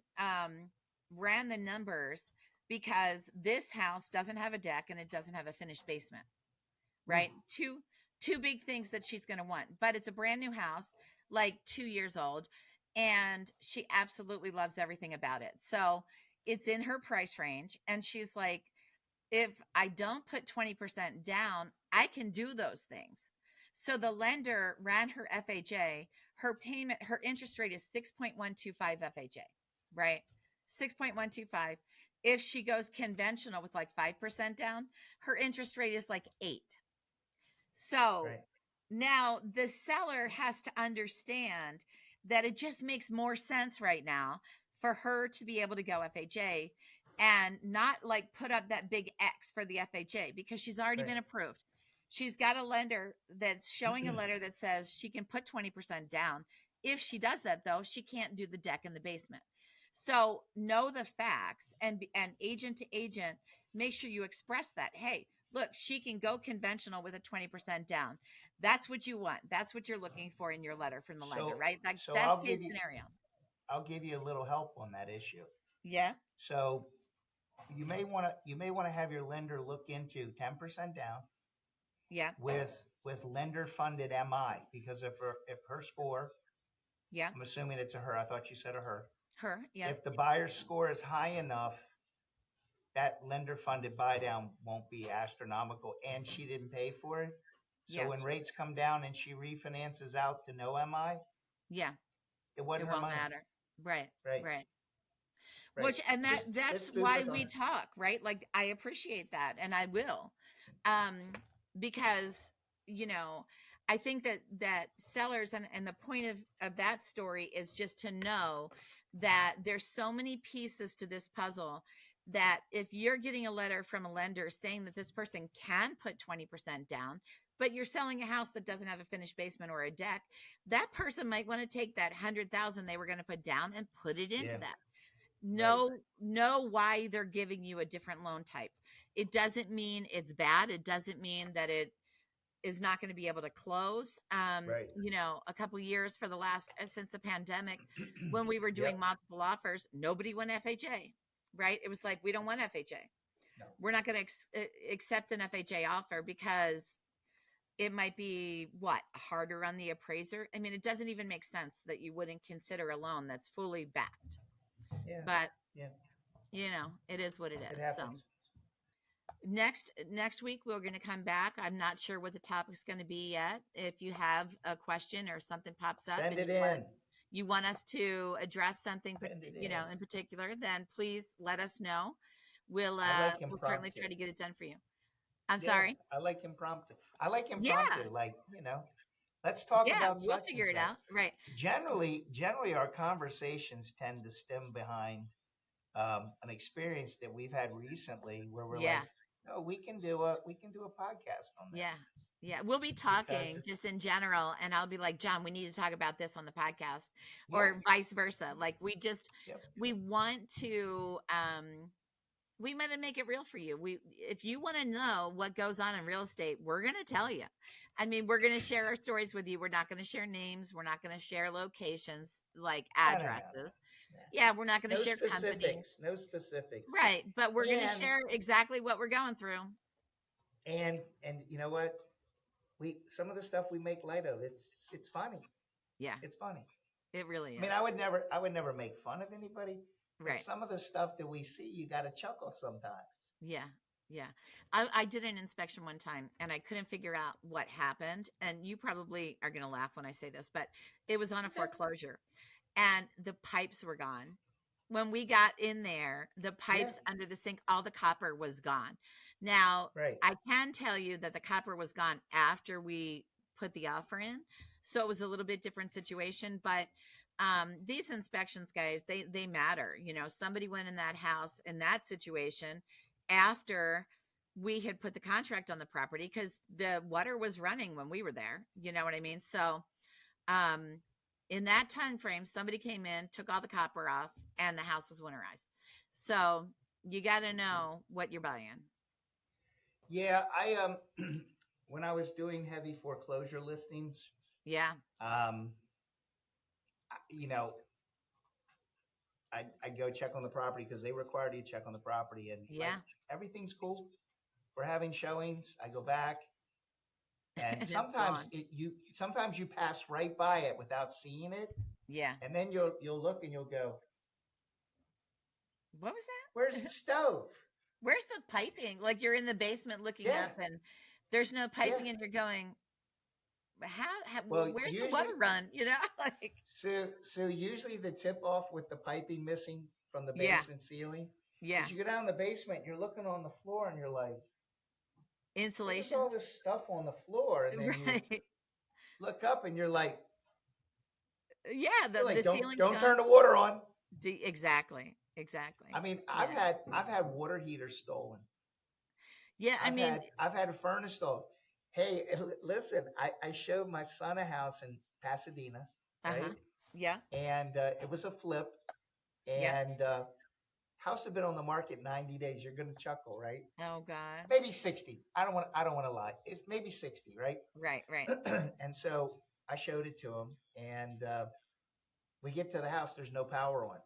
ran the numbers because this house doesn't have a deck and it doesn't have a finished basement, Ooh, right? Two big things that she's going to want. But it's a brand new house, like 2 years old, and she absolutely loves everything about it. So, it's in her price range, and she's like, if I don't put 20% down, I can do those things. So the lender ran her FHA. Her payment, her interest rate is 6.125 FHA, right? 6.125. If she goes conventional with like 5% down, her interest rate is like 8. So right. now the seller has to understand that it just makes more sense right now for her to be able to go FHA and not like put up that big X for the FHA because she's already Right. been approved. She's got a lender that's showing a letter that says she can put 20% down. If she does that, though, she can't do the deck in the basement. So know the facts, and agent to agent, make sure you express that. Hey, look, she can go conventional with a 20% down. That's what you want. That's what you're looking for in your letter from the lender, So right? Like, so best I'll case give you scenario. I'll give you a little help on that issue. Yeah. So you may want to have your lender look into 10% down Yeah. with lender funded MI, because if her score, Yeah. I'm assuming it's a her. I thought you said a her. Her. Yeah. If the buyer's score is high enough, that lender funded buy down won't be astronomical, and she didn't pay for it. So Yeah. when rates come down and she refinances out to no MI, Yeah. it It wasn't her won't money. matter. Right. Right. Right. Right. Which, and that's Just food why for we thought. talk, right? Like, I appreciate that, and I will, um because, you know, I think that sellers, and the point of that story is just to know that there's so many pieces to this puzzle, that if you're getting a letter from a lender saying that this person can put 20% down, but you're selling a house that doesn't have a finished basement or a deck, that person might want to take that 100,000 they were going to put down and put it into Yeah. that. Right. Know why they're giving you a different loan type. It doesn't mean it's bad. It doesn't mean that it is not going to be able to close. Right. You know, a couple years for the last since the pandemic, when we were doing Yep. multiple offers, nobody went FHA, right? It was like, we don't want FHA. No. We're not going to accept an FHA offer because it might be what, harder on the appraiser. I mean, it doesn't even make sense that you wouldn't consider a loan that's fully backed. Yeah. But Yeah. you know, it is what it It is. So happens. next week we're going to come back. I'm not sure what the topic's going to be yet. If you have a question or something pops up Send and it in. you want us to address something, Send it you know, in. in particular, then please let us know. I like We'll certainly impromptu. try to get it done for you. I'm Yeah, sorry. I like impromptu. I like Yeah. impromptu. Like, let's talk Yeah, about we'll such and figure it such. out. Right. Generally, our conversations tend to stem behind an experience that we've had recently where we're Yeah. like, no, we can do a podcast on Yeah. this Yeah. We'll be because talking it's just in general, and I'll be like, John, we need to talk about this on the podcast, yeah, or vice versa. Like, yep, we want to, we want to make it real for you. If you want to know what goes on in real estate, we're going to tell you. I mean, we're going to share our stories with you. We're not going to share names. We're not going to share locations, like no. addresses. Yeah. We're not going to No share company. specifics, no specifics, Right. But we're going to and share exactly what we're going through. and you know what? We some of the stuff we make light of. It's funny. Yeah. It's funny. It really I mean, is. I would never make fun of anybody, but Right. some of the stuff that we see, you got to chuckle sometimes. Yeah. Yeah. I did an inspection one time and I couldn't figure out what happened. And you probably are going to laugh when I say this, but it was on a Okay. foreclosure and the pipes were gone. When we got in there, the Yeah. pipes under the sink, all the copper was gone. Now, Right. I can tell you that the copper was gone after we put the offer in. So it was a little bit different situation, but these inspections, guys, they matter. You know, somebody went in that house in that situation after we had put the contract on the property because the water was running when we were there. You know what I mean? So um, in that time frame, somebody came in, took all the copper off, and the house was winterized. So you got to know what you're buying. Yeah, I when I was doing heavy foreclosure listings, Yeah, um, you know, I go check on the property because they required you to check on the property, and like yeah, everything's cool. We're having showings. I go back, and and it's gone. sometimes you pass right by it without seeing it, Yeah. and then you'll look and you'll go, What was "Where's that? the stove?" Where's the piping? Like you're in the basement looking Yeah, up, and there's no yeah. piping, and you're going, Well, where's the water usually, run? You know, like, so usually the tip off with the piping missing from the yeah, basement ceiling yeah, is you go down the basement, you're looking on the floor, and you're like, "What is insulation, all this stuff on the floor?" And then you right? look up, and Yeah, you're like, the "Don't ceiling's don't gone. turn the water on." Exactly, I exactly. mean, I've Yeah, had I've had water heaters stolen. yeah. I mean, I've had a furnace stolen. Hey, listen, I showed my son a house in Pasadena, uh huh. right? Yeah, And it was a flip, yeah. and house had been on the market 90 days. You're gonna chuckle, right? Oh God. Maybe 60. I don't want to lie. It's maybe 60, right? Right, right. And so I showed it to him, and We get to the house, there's no power on.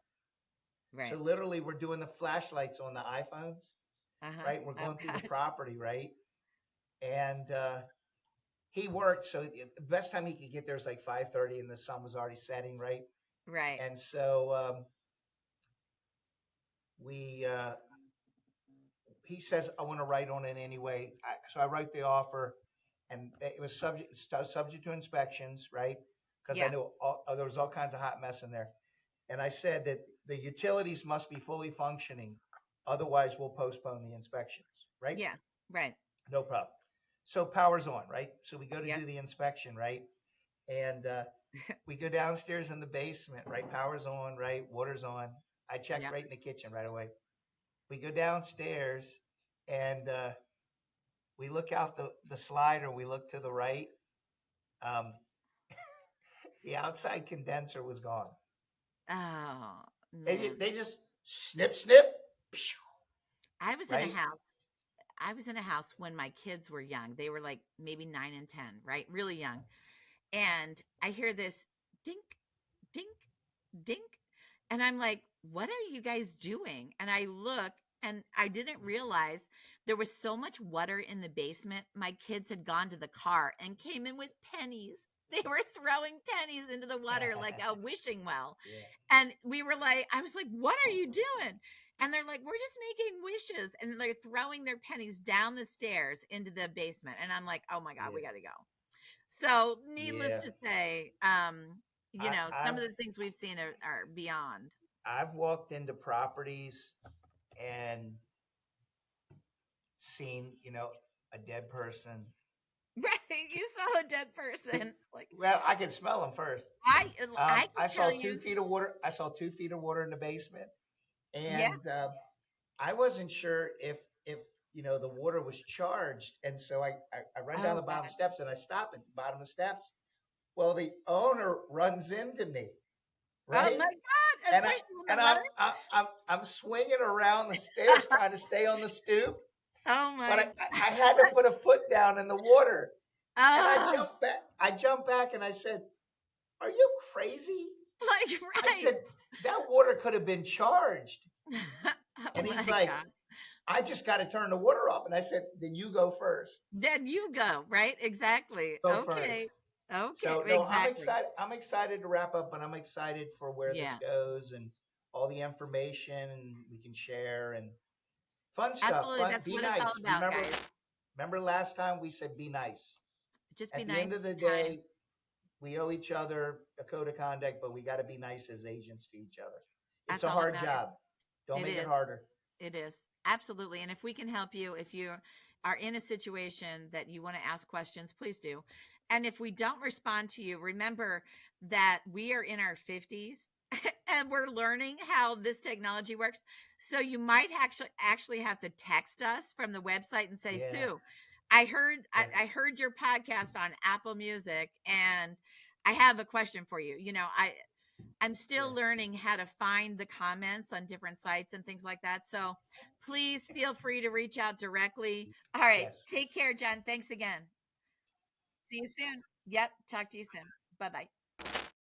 So Right. literally, we're doing the flashlights on the iPhones, Uh-huh. right? We're Oh going through the gosh. property, right? And he worked, so the best time he could get there was like 5:30, and the sun was already setting, right? Right. And so we he says, I want to write on it anyway. So I write the offer, and it was subject to inspections, right? Because I Yeah. knew there was all kinds of hot mess in there. And I said that the utilities must be fully functioning, otherwise we'll postpone the inspections, right? Yeah. Right. No problem. So power's on, right? So we go to Yep. do the inspection, right? And we go downstairs in the basement, right? Power's on, right? Water's on. I checked Yep. right in the kitchen right away. We go downstairs, and we look out the slider. We look to the right. Um, the outside condenser was gone. Oh They, man. they just snip, snip, I was in a right? house. I was in a house when my kids were young. They were like maybe 9 and 10, right? Really young. And I hear this dink, dink, dink. And I'm like, what are you guys doing? And I look and I didn't realize there was so much water in the basement. My kids had gone to the car and came in with pennies. They were throwing pennies into the water like a wishing well. Yeah, And we were like, I was like, what are you doing? And they're like, we're just making wishes. And they're throwing their pennies down the stairs into the basement. And I'm like, oh my God, yeah, we got to go. So, needless yeah. to say, I, some I've of the things we've seen are beyond. I've walked into properties and seen, a dead person. Right? You saw a dead person. Like Well, I could smell them first. I, I can I tell saw two you, feet of water. I saw 2 feet of water in the basement, yeah. and I wasn't sure if the water was charged, and so I run down Oh the bottom God. steps and I stop at the bottom of the steps. Well, the owner runs into me, Oh right? my God! And And pushed you in and the water. I'm swinging around the stairs trying to stay on the stoop, Oh but my. I had to put a foot down in the water, and I Oh, jumped back. I jumped back and I said, "Are you crazy?" like I right. said, "That water could have been charged." Oh And he's my like, God. "I just got to turn the water off." And I said, "Then you go first. Then you go, right? Exactly. Go Okay. first." Okay. So no, I'm Exactly. excited. I'm excited to wrap up, and I'm excited for where this Yeah. goes and all the information we can share and fun stuff. Absolutely. Fun. That's Be what it's all nice. about, guys. Remember last time we said be nice. Just be At the end nice, of the be kind. day, we owe each other a code of conduct, but we got to be nice as agents to each other. It's That's a all that hard matters. job. Don't It make it is. harder. It is. Absolutely. And if we can help you, if you are in a situation that you want to ask questions, please do. And if we don't respond to you, remember that we are in our 50s and we're learning how this technology works. So you might actually have to text us from the website and say, Yeah. Sue, I heard I, Yeah. I heard your podcast on Apple Music and I have a question for you. I'm still Yeah. learning how to find the comments on different sites and things like that. So please feel free to reach out directly. All right. Yes. Take care, John. Thanks again. See you soon. Yep. Talk to you soon. Bye bye.